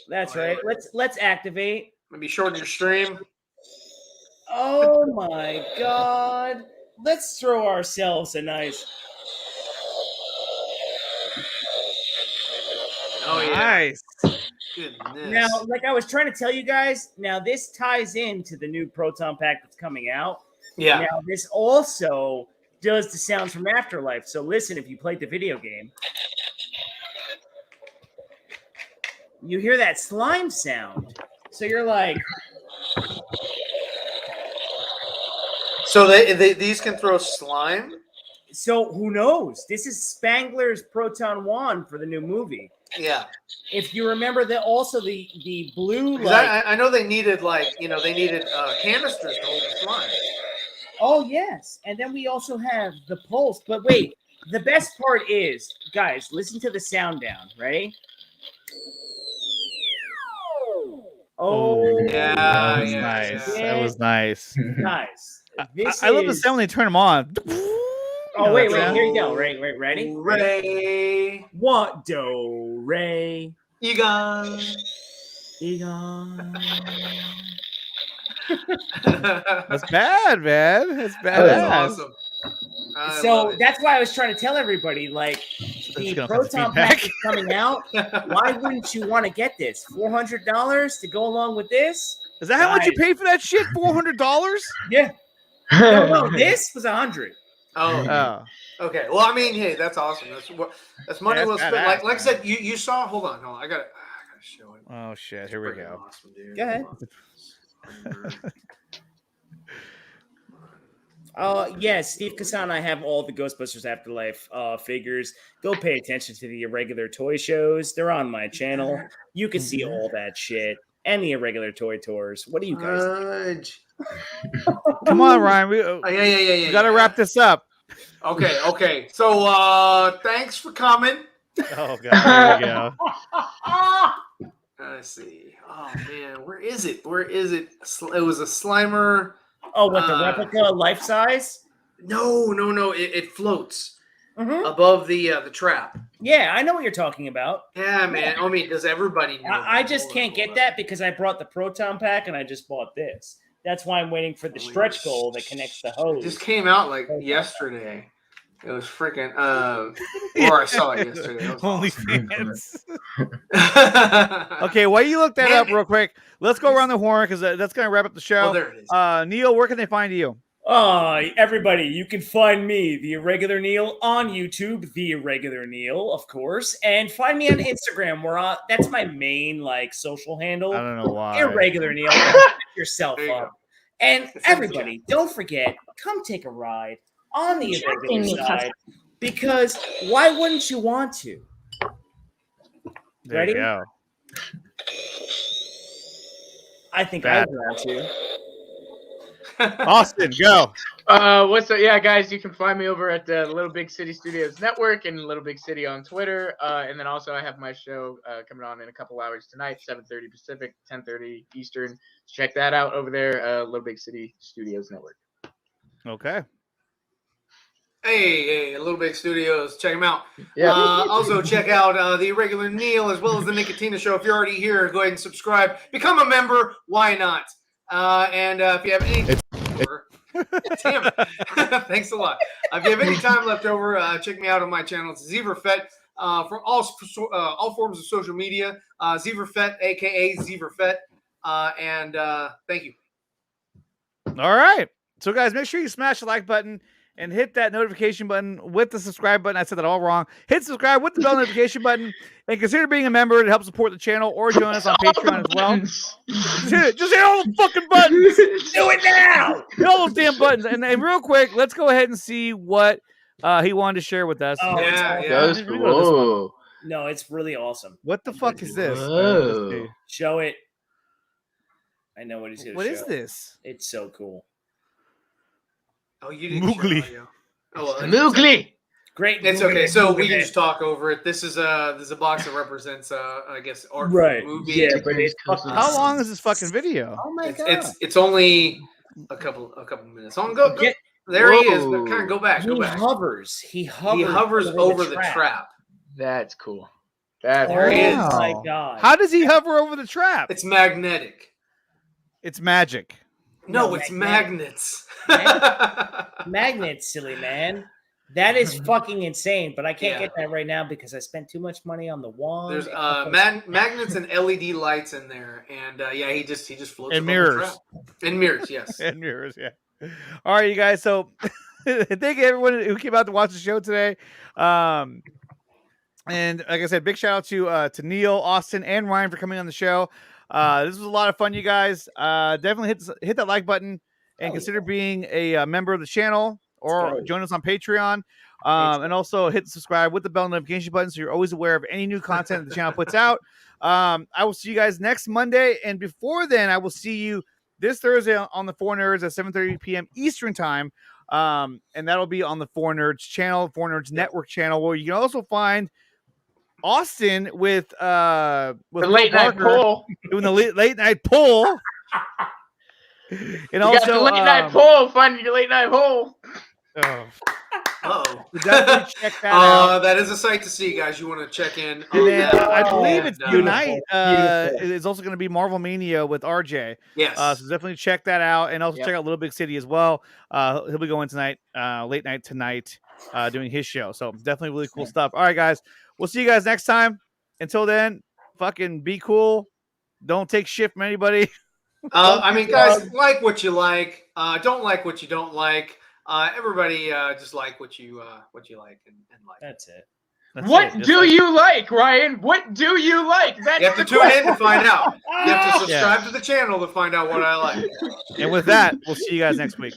That's right. Let's activate. Maybe shorten your stream. Oh my god! Let's throw ourselves a nice. Oh yeah. Nice. Goodness. Now, like I was trying to tell you guys, now this ties into the new Proton Pack that's coming out. Yeah. Now, this also does the sounds from Afterlife. So listen, if you played the video game, you hear that slime sound. So you're like... So these can throw slime? So who knows? This is Spangler's Proton Wand for the new movie. Yeah. If you remember that, also the blue light. I know they needed canisters to hold the slime. Oh yes, and then we also have the pulse. But wait, the best part is, guys, listen to the sound down. Ready? Oh yeah, that was nice. Yeah. That was nice. Guys, I love the sound when they turn them on. Oh wait, here you go. Right, ready? Ray. What do Ray? Egon. That's bad, man. That's bad. That's awesome. So that's why I was trying to tell everybody, like, the Proton Pack is coming out. Why wouldn't you want to get this? $400 to go along with this? Is that how much you paid for that shit? $400? Yeah. No, this was $100. Oh. Okay. Well, I mean, hey, that's awesome. That's money well spent. Like I said, you saw. Hold on. I gotta show it. Oh shit! Here we go. Awesome, dude. Go ahead. Yes, Steve Kassan and I have all the Ghostbusters Afterlife figures. Go pay attention to the irregular toy shows. They're on my channel. You can see all that shit. and the Irregular Toy Tours. What do you guys think? Come on, Ryan. We got to wrap this up. Okay. So thanks for coming. Oh, God. There we go. Let's see. Oh, man. Where is it? It was a Slimer. Oh, what, the replica life size? No. It floats above the trap. Yeah, I know what you're talking about. Yeah, man. I mean, does everybody know? I just can't get that because I brought the Proton Pack and I just bought this. That's why I'm waiting for the stretch goal that connects the hose. It just came out like yesterday. It was freaking, or I saw it yesterday. Only fans. Okay, while you look that up real quick, let's go around the horn because that's going to wrap up the show. Oh, there it is. Neil, where can they find you? Everybody, you can find me, The Irregular Neil, on YouTube, The Irregular Neil, of course, and find me on Instagram, where that's my main social handle. I don't know why. Irregular Neil, pick yourself up. And everybody, don't forget, come take a ride on the irregular side, because why wouldn't you want to? There Ready? You go. I think I want to. Austin, go. What's up? Yeah, guys, you can find me over at the Little Big City Studios Network and Little Big City on Twitter. And then also I have my show coming on in a couple hours tonight, 7:30 Pacific, 10:30 Eastern. Check that out over there, Little Big City Studios Network. Okay. Hey, Little Big Studios. Check them out. Yeah. Also, check out The Irregular Neil as well as The Nicotina Show. If you're already here, go ahead and subscribe. Become a member. Why not? And if you have any... Damn it. Thanks a lot. If you have any time left over, check me out on my channel. It's Zeverfett for all forms of social media. Zeverfett, a.k.a. Zeverfett. And thank you. All right. So, guys, make sure you smash the like button and hit that notification button with the subscribe button. I said that all wrong. Hit subscribe with the bell notification button and consider being a member to help support the channel or join us on Patreon as well. Just hit all the fucking buttons. Do it now. Hit all those damn buttons. And real quick, let's go ahead and see what he wanted to share with us. Oh, That's cool. No, it's really awesome. What the fuck is this? Show it. I know what he's going to show. What is this? It's so cool. Oh, you didn't Moogly. Moogly. Great. It's okay. So we can just talk over it. This is a box that represents I guess art movie. Yeah, but it's how long is this fucking video? Oh my god. It's only a couple minutes. Go. There he is. But kind of go back. He hovers. He hovers over the trap. That's cool. That's there he is. Wow. Oh my god. How does he hover over the trap? It's magnetic. It's magic. No, it's magnets. Magnets, silly man. That is fucking insane, but I can't get that right now because I spent too much money on the wand. There's magnets and LED lights in there, and he just floats. And mirrors. And mirrors, yes. And mirrors, yeah. All right, you guys. So thank you everyone who came out to watch the show today. And like I said, big shout out to Neil, Austin, and Ryan for coming on the show. This was a lot of fun, you guys. Definitely hit that like button and consider being a member of the channel or join us on Patreon. And also hit subscribe with the bell notification button so you're always aware of any new content that the channel puts out. I will see you guys next Monday. And before then, I will see you this Thursday on the 4 Nerds at 7:30 p.m. Eastern time. And that'll be on the 4 Nerds channel, 4 Nerds Network channel, where you can also find Austin with the late night poll, doing the late night poll, and also the late night poll. Find your late night poll. Definitely check that out. That is a sight to see, guys. You want to check in. And then I believe it's tonight. It's also going to be Marvel Mania with RJ. Yes. So definitely check that out, and also check out Little Big City as well. He'll be going tonight, late night tonight, doing his show. So definitely really cool stuff. All right, guys. We'll see you guys next time. Until then, fucking be cool. Don't take shit from anybody. I mean, guys, like what you like. Don't like what you don't like. Everybody just like what you like and like. That's it. What do you like, Ryan? What do you like? That's you have to tune in to find out. You have to subscribe to the channel to find out what I like. And with that, we'll see you guys next week.